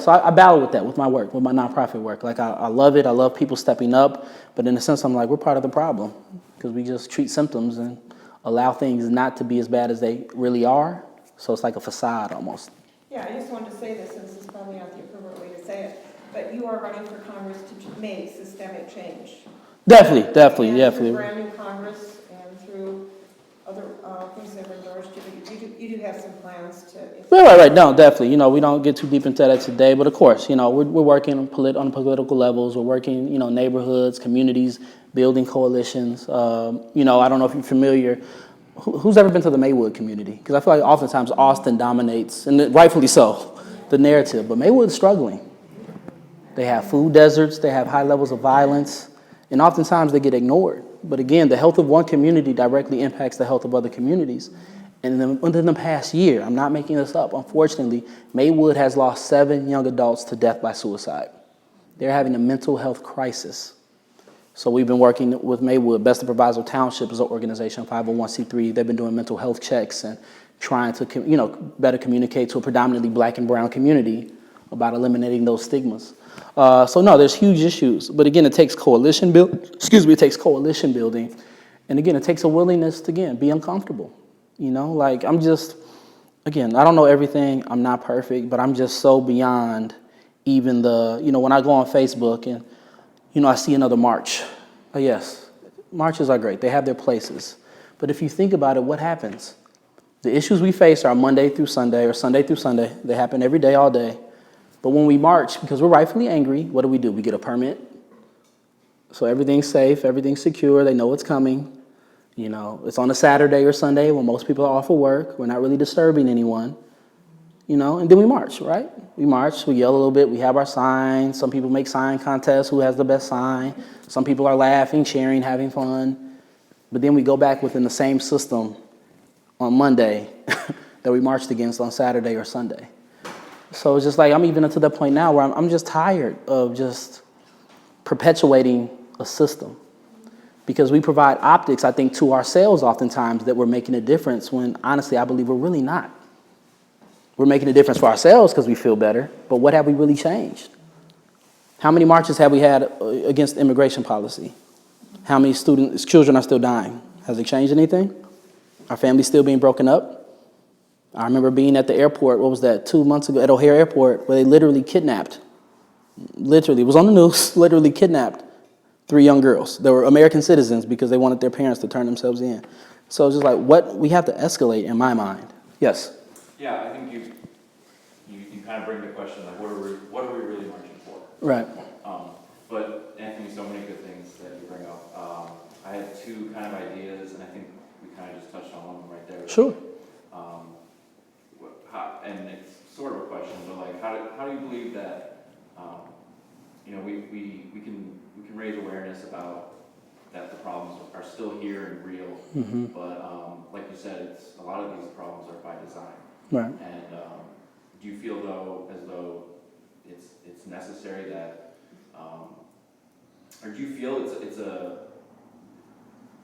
I battle with that with my work, with my nonprofit work. Like, I love it. I love people stepping up. But in a sense, I'm like, we're part of the problem because we just treat symptoms and allow things not to be as bad as they really are. So it's like a facade almost. Yeah, I just wanted to say this, since it's probably not the appropriate way to say it, but you are running for Congress to make systemic change. Definitely. Through brand new Congress and through other things that are endorsed, you do have some plans to... Right. No, definitely. We don't get too deep into that today, but of course, we're working on political levels. We're working, neighborhoods, communities, building coalitions. I don't know if you're familiar. Who's ever been to the Maywood community? Because I feel like oftentimes Austin dominates, and rightfully so, the narrative. But Maywood's struggling. They have food deserts, they have high levels of violence, and oftentimes they get ignored. But again, the health of one community directly impacts the health of other communities. And then within the past year, I'm not making this up, unfortunately, Maywood has lost 7 young adults to death by suicide. They're having a mental health crisis. So we've been working with Maywood. Best of Proviso Township is an organization, 501c3. They've been doing mental health checks and trying to, better communicate to a predominantly black and brown community about eliminating those stigmas. So no, there's huge issues. But again, it takes coalition it takes coalition building. And again, it takes a willingness to, again, be uncomfortable. I'm just, again, I don't know everything. I'm not perfect, but I'm just so beyond even when I go on Facebook and, I see another march. Yes, marches are great. They have their places. But if you think about it, what happens? The issues we face are Monday through Sunday or Sunday through Sunday. They happen every day, all day. But when we march, because we're rightfully angry, what do? We get a permit. So everything's safe, everything's secure. They know what's coming. It's on a Saturday or Sunday when most people are off of work. We're not really disturbing anyone. And then we march, right? We march, we yell a little bit, we have our signs. Some people make sign contests, who has the best sign. Some people are laughing, cheering, having fun. But then we go back within the same system on Monday that we marched against on Saturday or Sunday. So it's just like, I'm even to the point now where I'm just tired of just perpetuating a system. Because we provide optics, I think, to ourselves oftentimes that we're making a difference when, honestly, I believe we're really not. We're making a difference for ourselves because we feel better, but what have we really changed? How many marches have we had against immigration policy? How many children are still dying? Has it changed anything? Are families still being broken up? I remember being at the airport, 2 months ago, at O'Hare Airport, where they literally kidnapped, it was on the news, literally kidnapped 3 young girls. They were American citizens because they wanted their parents to turn themselves in. So it's just like, what we have to escalate in my mind. Yes? Yeah, I think you kind of bring the question, like, what are we really marching for? Right. But Anthony, so many good things that you bring up. I had 2 kind of ideas, and I think we kind of just touched on one of them right there. Sure. And it's sort of a question, but like, how do you believe that, we can raise awareness about that the problems are still here and real, Mm-hmm. but like you said, a lot of these problems are by design. Right. And do you feel as though it's necessary that, or do you feel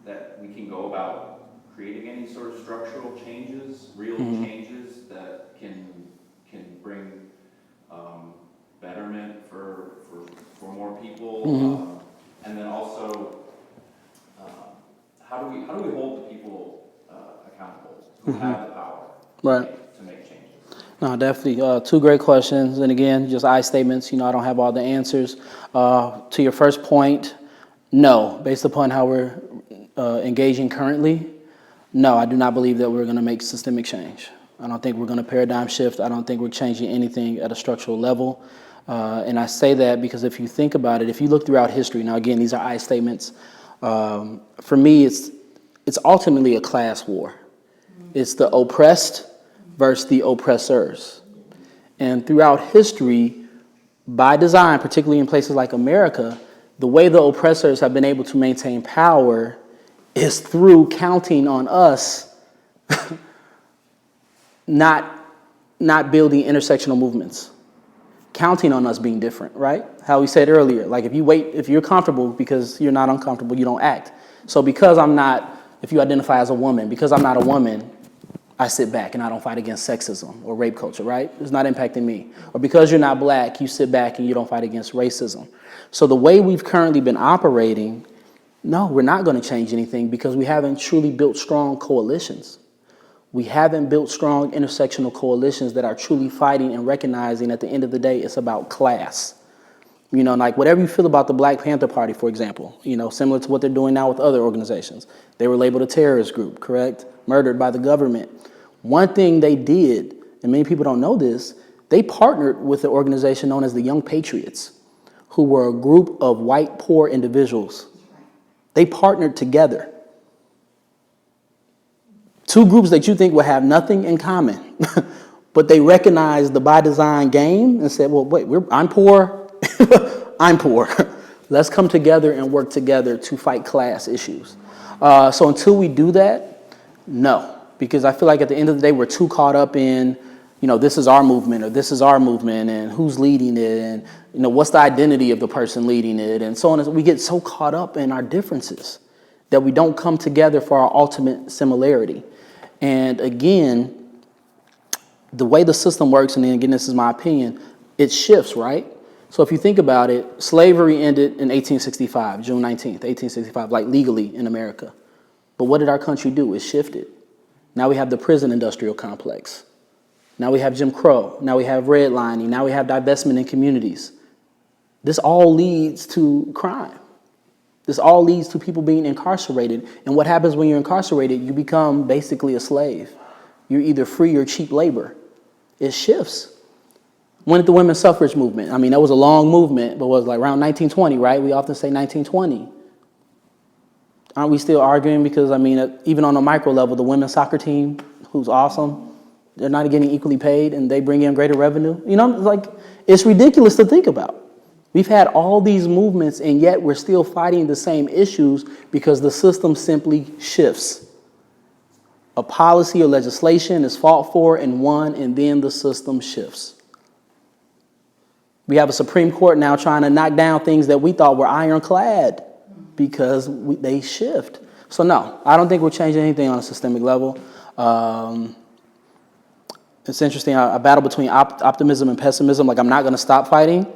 that we can go about creating any sort of structural changes, real Mm-hmm. changes that can bring betterment for more people, Mm-hmm. and then also how do we hold the people accountable who Mm-hmm. have the power Right. to make changes? No, definitely. 2 great questions. And again, just I statements. I don't have all the answers. To your first point, no. Based upon how we're engaging currently, no, I do not believe that we're going to make systemic change. I don't think we're going to paradigm shift. I don't think we're changing anything at a structural level. And I say that because if you think about it, if you look throughout history, now again, these are I statements. For me, it's ultimately a class war. It's the oppressed versus the oppressors. And throughout history, by design, particularly in places like America, the way the oppressors have been able to maintain power is through counting on us not building intersectional movements, counting on us being different, right? How we said earlier, like if you're comfortable because you're not uncomfortable, you don't act. So if you identify as a woman, because I'm not a woman, I sit back and I don't fight against sexism or rape culture, right? It's not impacting me. Or because you're not black, you sit back and you don't fight against racism. So the way we've currently been operating, no, we're not going to change anything because we haven't truly built strong coalitions. We haven't built strong intersectional coalitions that are truly fighting and recognizing at the end of the day, it's about class. Like whatever you feel about the Black Panther Party, for example, similar to what they're doing now with other organizations. They were labeled a terrorist group, correct? Murdered by the government. One thing they did, and many people don't know this, they partnered with an organization known as the Young Patriots, who were a group of white, poor individuals. They partnered together. 2 groups that you think would have nothing in common But they recognized the by design game and said, well, wait, I'm poor. I'm poor. Let's come together and work together to fight class issues. So until we do that, no. Because I feel like at the end of the day, we're too caught up in, this is our movement or this is our movement and who's leading it and, what's the identity of the person leading it and so on. We get so caught up in our differences that we don't come together for our ultimate similarity. And again, the way the system works, and then again, this is my opinion, it shifts, right? So if you think about it, slavery ended in 1865, June 19th, 1865, like legally in America. But what did our country do? It shifted. Now we have the prison industrial complex. Now we have Jim Crow. Now we have redlining. Now we have divestment in communities. This all leads to crime. This all leads to people being incarcerated. And what happens when you're incarcerated? You become basically a slave. You're either free or cheap labor. It shifts. When did the women's suffrage movement? I mean, that was a long movement, but it was like around 1920, right? We often say 1920. Aren't we still arguing? Because, even on a micro level, the women's soccer team, who's awesome, they're not getting equally paid and they bring in greater revenue. It's ridiculous to think about. We've had all these movements and yet we're still fighting the same issues because the system simply shifts. A policy or legislation is fought for and won, and then the system shifts. We have a Supreme Court now trying to knock down things that we thought were ironclad because they shift. So no, I don't think we're changing anything on a systemic level. It's interesting, I battle between optimism and pessimism. I'm not going to stop fighting,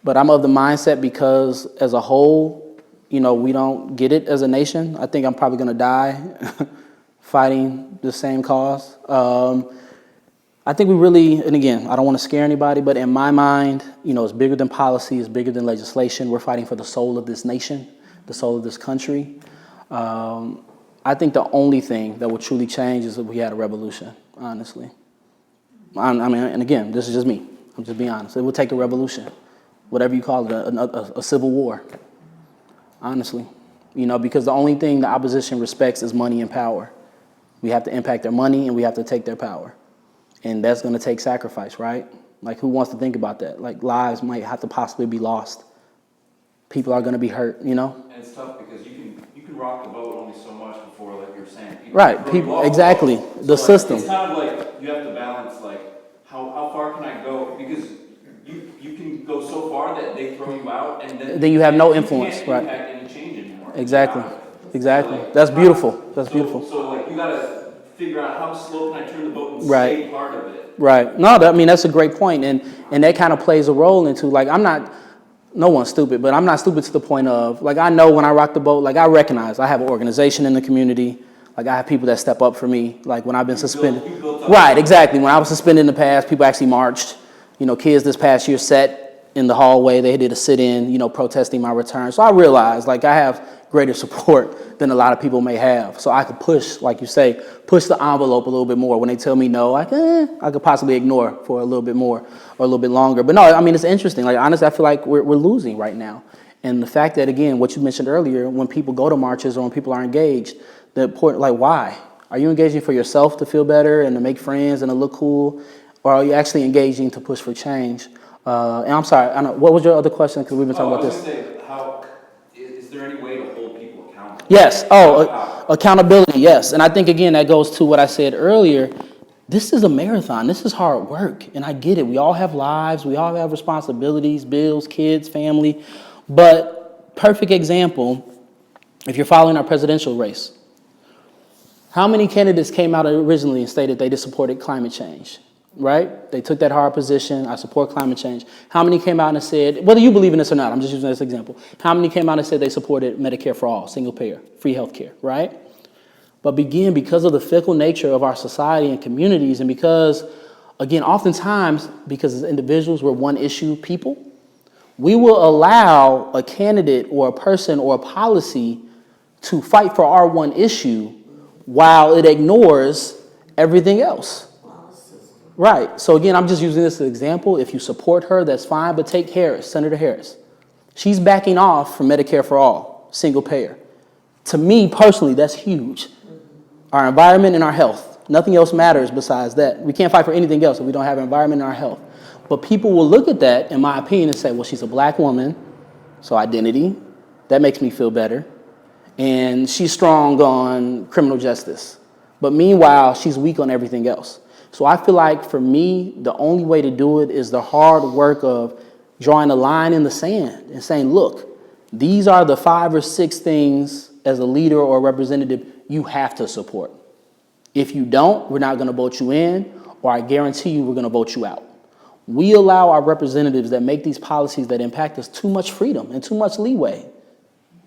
but I'm of the mindset because as a whole, we don't get it as a nation. I think I'm probably going to die fighting the same cause. I think we really, and again, I don't want to scare anybody, but in my mind, it's bigger than policy, it's bigger than legislation. We're fighting for the soul of this nation, the soul of this country. I think the only thing that will truly change is if we had a revolution, honestly. And again, this is just me. I'm just being honest. It would take a revolution, whatever you call it, a civil war, honestly. Because the only thing the opposition respects is money and power. We have to impact their money and we have to take their power. And that's going to take sacrifice, right? Who wants to think about that? Lives might have to possibly be lost. People are going to be hurt, And it's tough because you can rock the boat only so much before, like you're saying. People, exactly. The system. It's kind of like you have to balance, how far can I go? Because you can go so far that they throw you out, and then you have no influence, can't right? impact any change anymore. Exactly. That's beautiful. That's beautiful. So you got to figure out how slow can I turn the boat and Right. stay part of it. Right. No, that's a great point. And that kind of plays a role into, no one's stupid, but I'm not stupid to the point of, I know when I rock the boat, I recognize I have an organization in the community. I have people that step up for me. When I've been suspended. Right, exactly. When I was suspended in the past, people actually marched. Kids this past year sat in the hallway. They did a sit-in, protesting my return. So I realized, I have greater support than a lot of people may have. So I could push, like you say, push the envelope a little bit more. When they tell me no, I could possibly ignore for a little bit more or a little bit longer. But no, it's interesting. Honestly, I feel like we're losing right now. And the fact that, again, what you mentioned earlier, when people go to marches or when people are engaged, the important, why? Are you engaging for yourself to feel better and to make friends and to look cool? Or are you actually engaging to push for change? And I'm sorry, what was your other question? Because we've been talking about this. Is there any way to hold people accountable? Yes. Accountability, yes. And I think, again, that goes to what I said earlier. This is a marathon. This is hard work. And I get it. We all have lives. We all have responsibilities, bills, kids, family. But perfect example, if you're following our presidential race, how many candidates came out originally and stated they supported climate change? Right? They took that hard position. I support climate change. How many came out and said, whether you believe in this or not, I'm just using this example. How many came out and said they supported Medicare for all, single payer, free health care, right? But because of the fickle nature of our society and communities, and because, again, oftentimes, because as individuals, we're one issue people, we will allow a candidate or a person or a policy to fight for our one issue while it ignores everything else. Right. So again, I'm just using this as an example. If you support her, that's fine. But take Harris, Senator Harris. She's backing off from Medicare for all, single payer. To me personally, that's huge. Our environment and our health. Nothing else matters besides that. We can't fight for anything else if we don't have environment and our health. But people will look at that, in my opinion, and say, well, she's a black woman, so identity, that makes me feel better. And she's strong on criminal justice. But meanwhile, she's weak on everything else. So I feel like for me, the only way to do it is the hard work of drawing a line in the sand and saying, look, these are the 5 or 6 things as a leader or a representative you have to support. If you don't, we're not going to vote you in, or I guarantee you we're going to vote you out. We allow our representatives that make these policies that impact us too much freedom and too much leeway.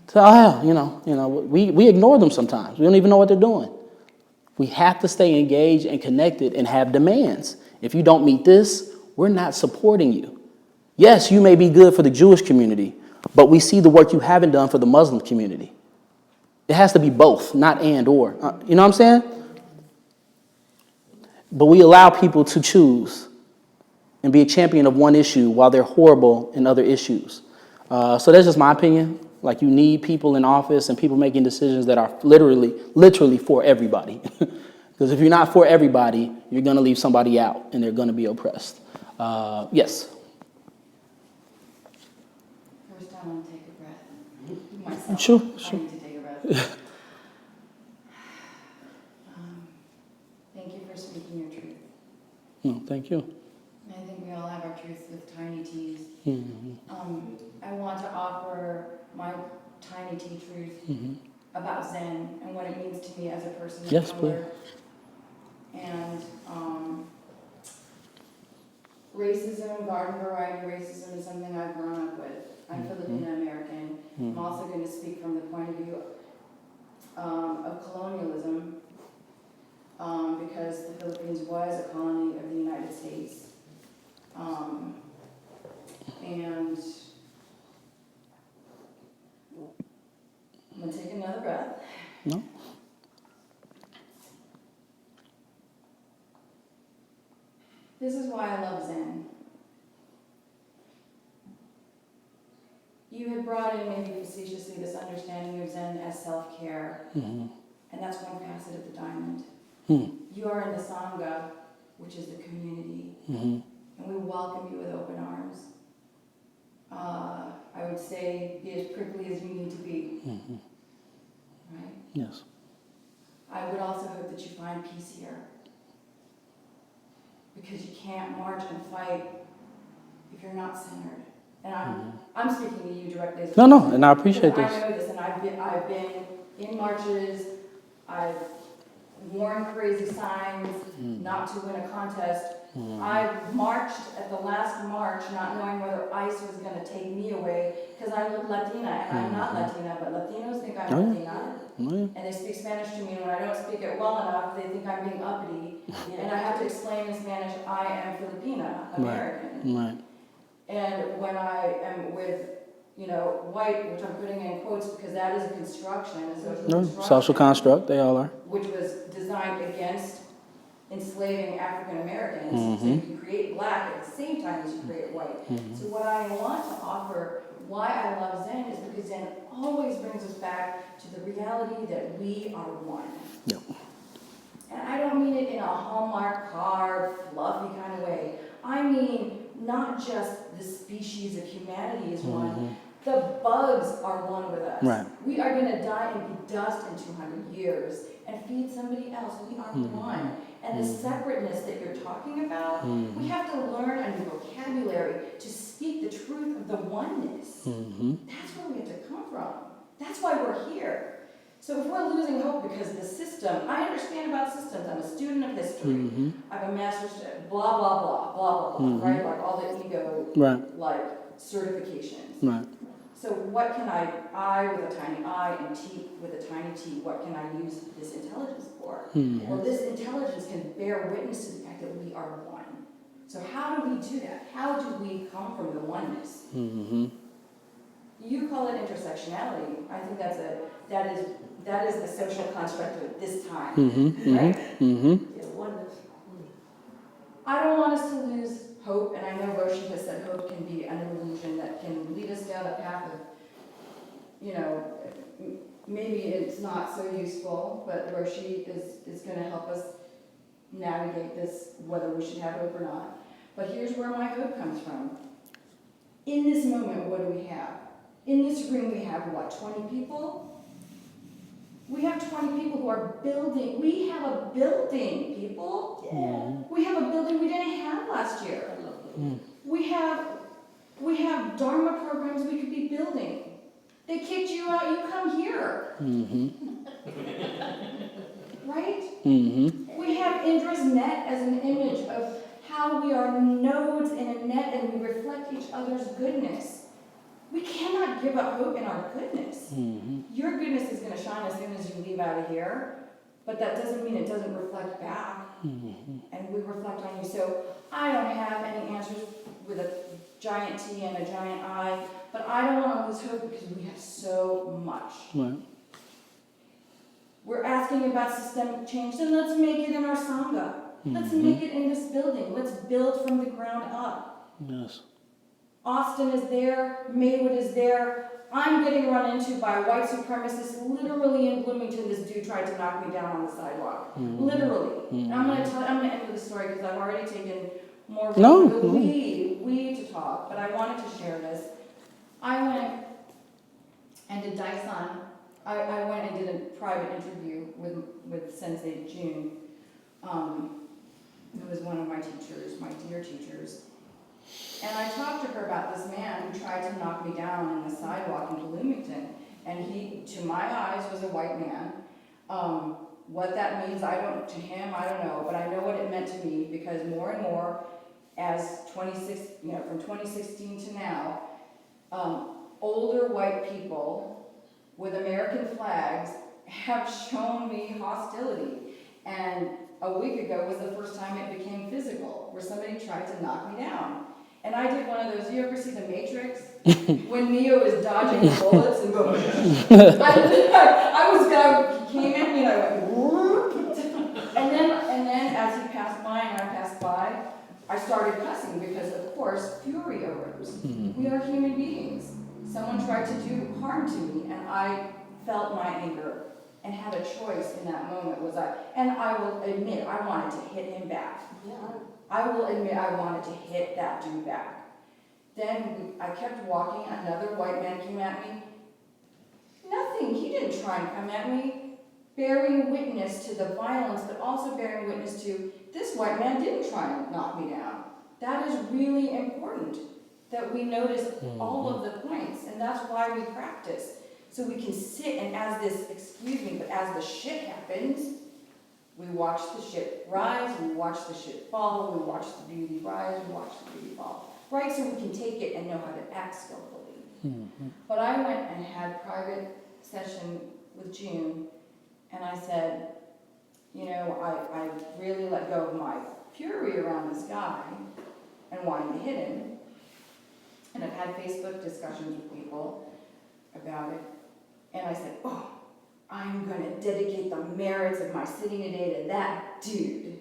So, we ignore them sometimes. We don't even know what they're doing. We have to stay engaged and connected and have demands. If you don't meet this, we're not supporting you. Yes, you may be good for the Jewish community, but we see the work you haven't done for the Muslim community. It has to be both, not and or. You know what I'm saying? But we allow people to choose and be a champion of one issue while they're horrible in other issues. So that's just my opinion. Like, you need people in office and people making decisions that are literally for everybody. Because if you're not for everybody, you're going to leave somebody out and they're going to be oppressed. Yes. First time I'll take a breath. Myself, Sure. I need to take a breath. Thank you for speaking your truth. No, thank you. I think we all have our truths with tiny t's. Mm-hmm. I want to offer my tiny t truth about Zen and what it means to me as a person of color. And racism, garden variety racism is something I've grown up with. I'm Filipino American. I'm also going to speak from the point of view of colonialism because the Philippines was a colony of the United States. And I'm going to take another breath. No? This is why I love Zen. You had brought in, maybe facetiously, this understanding of Zen as self-care. And that's one facet of the diamond. You are in the Sangha, which is the community. And we welcome you with open arms. I would say, be as prickly as you need to be. Right? Yes. I would also hope that you find peace here. Because you can't march and fight if you're not centered. And I'm speaking to you directly as a No, person, and I appreciate because this. I know this, and I've been in marches, I've worn crazy signs, not to win a contest. I marched at the last march not knowing whether ICE was going to take me away because I look Latina, and I'm not Latina, but Latinos think I'm Latina. And they speak Spanish to me, and when I don't speak it well enough, they think I'm being uppity. And I have to explain in Spanish, I am Filipina, American. Right. And when I am with, white, which I'm putting in quotes because that is a construction, a social construction. Social construct, they all are. Which was designed against enslaving African Americans, so you can create black at the same time as you create white. So what I want to offer, why I love Zen, is because Zen always brings us back to the reality that we are one. Yep. And I don't mean it in a Hallmark card, fluffy kind of way. I mean not just the species of humanity is one, the bugs are one with us. Right. We are going to die and be dust in 200 years and feed somebody else. We are one. And the separateness that you're talking about, we have to learn a new vocabulary to speak the truth of the oneness. That's where we have to come from. That's why we're here. So if we're losing hope because of the system, I understand about systems. I'm a student of history. I have a master's, blah, blah, blah, blah, blah, blah, right? Like all the ego, like certifications. Right. So what can I with a tiny I and T with a tiny T, what can I use this intelligence for? Well, this intelligence can bear witness to the fact that we are one. So how do we do that? How do we come from the oneness? You call it intersectionality. I think that is the social construct of this time, right? Yeah, oneness. I don't want us to lose hope, and I know Roshi has said hope can be an illusion that can lead us down a path of, maybe it's not so useful, but Roshi is going to help us navigate this, whether we should have hope or not. But here's where my hope comes from. In this moment, what do we have? In this room, we have what, 20 people? We have 20 people who are building. We have a building, people. Mm-hmm. We have a building we didn't have last year. We have Dharma programs we could be building. They kicked you out, you come here. Mm-hmm. Right? Mm-hmm. We have Indra's net as an image of how we are nodes in a net and we reflect each other's goodness. We cannot give up hope in our goodness. Mm-hmm. Your goodness is going to shine as soon as you leave out of here, but that doesn't mean it doesn't reflect back. Mm-hmm. And we reflect on you. So I don't have any answers with a giant T and a giant I, but I don't want to lose hope because we have so much. Right. We're asking about systemic change, then let's make it in our Sangha. Let's make it in this building. Let's build from the ground up. Yes. Austin is there, Maywood is there. I'm getting run into by white supremacists literally in Bloomington. This dude tried to knock me down on the sidewalk. Literally. And I'm gonna end with the story because I've already taken more No. we to talk, but I wanted to share this. I went and did Daishan. I went and did a private interview with Sensei June, who was one of my teachers, my dear teachers. And I talked to her about this man who tried to knock me down on the sidewalk in Bloomington. And he, to my eyes, was a white man. What that means, to him, I don't know, but I know what it meant to me because more and more, as from 2016 to now, older white people with American flags have shown me hostility. And a week ago was the first time it became physical, where somebody tried to knock me down. And I did one of those, you ever see The Matrix? When Neo is dodging the bullets and going, he came at me and I went, whoop. And then as he passed by and I passed by, I started cussing because of course fury arose. We are human beings. Someone tried to do harm to me and I felt my anger and had a choice in that moment and I will admit I wanted to hit him back. I will admit I wanted to hit that dude back. Then I kept walking, another white man came at me. Nothing, he didn't try and come at me. Bearing witness to the violence, but also bearing witness to this white man didn't try and knock me down. That is really important, that we notice all of the points, and that's why we practice. So we can sit and as the shit happens, we watch the shit rise, we watch the shit fall, we watch the beauty rise, we watch the beauty fall. Right, so we can take it and know how to act skillfully. But I went and had private session with June, and I said, I really let go of my fury around this guy and wanting to hit him. And I've had Facebook discussions with people about it. And I said, I'm going to dedicate the merits of my sitting today to that dude.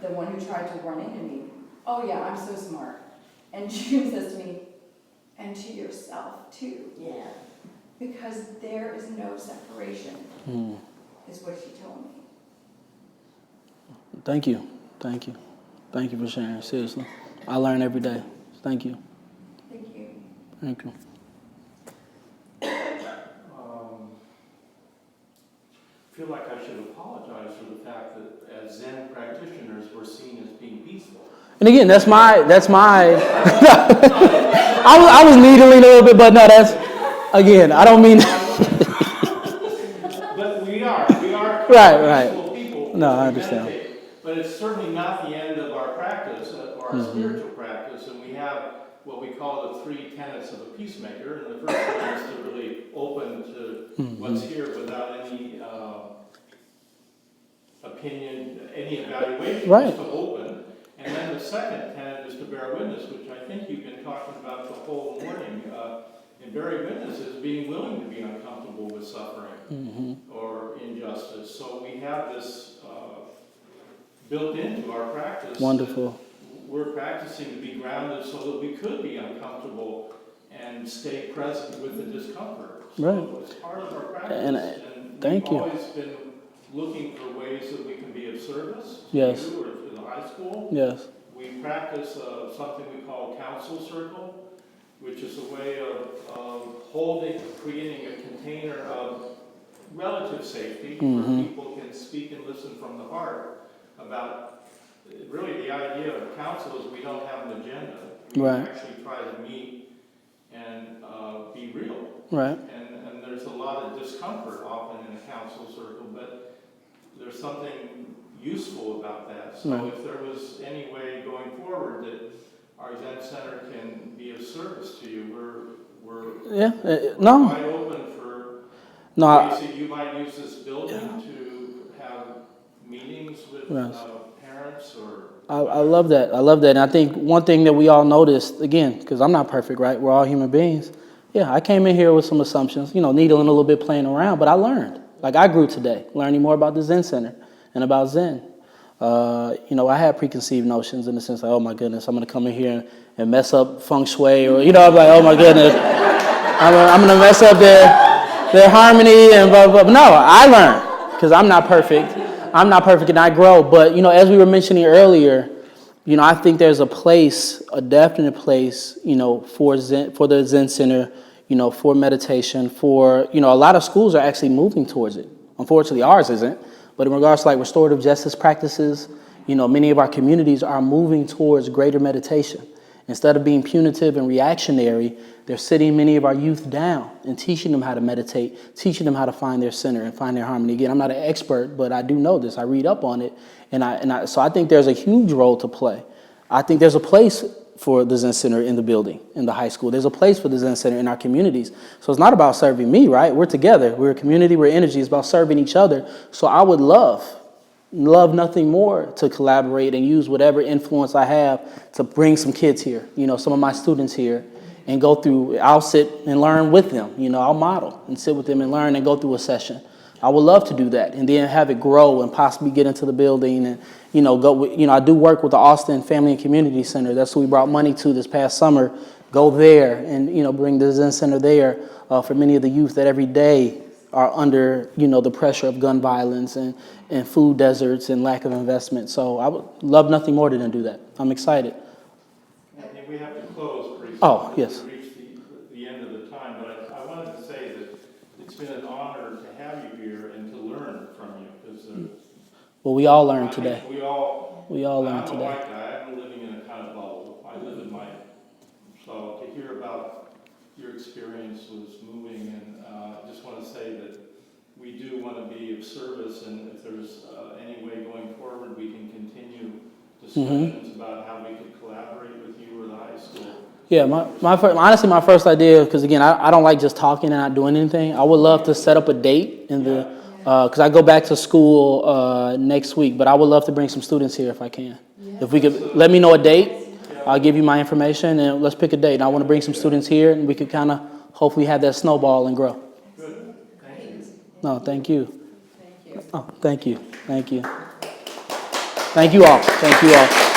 The one who tried to run into me. Oh yeah, I'm so smart. And June says to me, and to yourself too. Yeah. Because there is no separation, is what she told me. Thank you. Thank you. Thank you for sharing, seriously. I learn every day. Thank you. Thank you. Thank you. I feel like I should apologize for the fact that as Zen practitioners we're seen as being peaceful. And again, that's my I was needling a little bit, but no, again, I don't mean But we are Right. peaceful people. No, I We understand. meditate. But it's certainly not the end of our practice, our spiritual practice, and we have what we call the 3 tenets of a peacemaker. And the first one is to really open to what's here without any opinion, any evaluation, Right. just to open. And then the second tenet is to bear witness, which I think you've been talking about the whole morning. And bearing witness is being willing to be uncomfortable with suffering or injustice. So we have this built into our practice. Wonderful. We're practicing to be grounded so that we could be uncomfortable and stay present with the discomfort. Right. So it's part of our practice. And thank you. We've always been looking for ways that we can be of service to Yes. you or to the high school. Yes. We practice something we call counsel circle, which is a way of creating a container of relative safety where people can speak and listen from the heart about, really the idea of counsel is we don't have an agenda. We Right. actually try to meet and be real. Right. And there's a lot of discomfort often in a counsel circle, but there's something useful about that. So Right. if there was any way going forward that our Zen Center can be of service to you, we're Yeah. No. wide open for No. ways that you might use this building to have meetings with Yes. parents or. I love that. I love that. And I think one thing that we all noticed, again, because I'm not perfect, right? We're all human beings. Yeah, I came in here with some assumptions, needling a little bit, playing around, but I learned. Like I grew today, learning more about the Zen Center and about Zen. I had preconceived notions in the sense like, oh my goodness, I'm going to come in here and mess up feng shui, or, I'm like, oh my goodness, I'm going to mess up their harmony and blah, blah, blah. No, I learned because I'm not perfect. I'm not perfect and I grow. But, as we were mentioning earlier, I think there's a definite place, for the Zen Center, for meditation, for, a lot of schools are actually moving towards it. Unfortunately, ours isn't. But in regards to like restorative justice practices, many of our communities are moving towards greater meditation. Instead of being punitive and reactionary, they're sitting many of our youth down and teaching them how to meditate, teaching them how to find their center and find their harmony. Again, I'm not an expert, but I do know this. I read up on it. So I think there's a huge role to play. I think there's a place for the Zen Center in the building, in the high school. There's a place for the Zen Center in our communities. So it's not about serving me, right? We're together. We're a community. We're energy. It's about serving each other. So I would love nothing more to collaborate and use whatever influence I have to bring some kids here, some of my students here, and go through. I'll sit and learn with them. I'll model and sit with them and learn and go through a session. I would love to do that and then have it grow and possibly get into the building and, I do work with the Austin Family and Community Center. That's who we brought money to this past summer. Go there and, bring the Zen Center there for many of the youth that every day are under, the pressure of gun violence and food deserts and lack of investment. So I would love nothing more than do that. I'm excited. I think we have to close pretty soon. Oh, yes. To reach the end of the time, but I wanted to say that it's been an honor to have you here and to learn from you. Because Well, we all learned today. We all learned I'm a today. white guy. I'm living in a kind of bubble. I live in my. So to hear about your experience was moving, and I just want to say that we do want to be of service, and if there's any way going forward, we can continue discussions about how we could collaborate with you or the high school. Yeah, honestly, my first idea, because again, I don't like just talking and not doing anything. I would love to set up a date because I go back to school next week, but I would love to bring some students here if I can. If we could let me know a date, I'll give you my information and let's pick a date. And I want to bring some students here and we could kind of hopefully have that snowball and grow. Good. Thank you. No, thank you. Thank you. Oh, thank you. Thank you. Thank you all. Thank you all.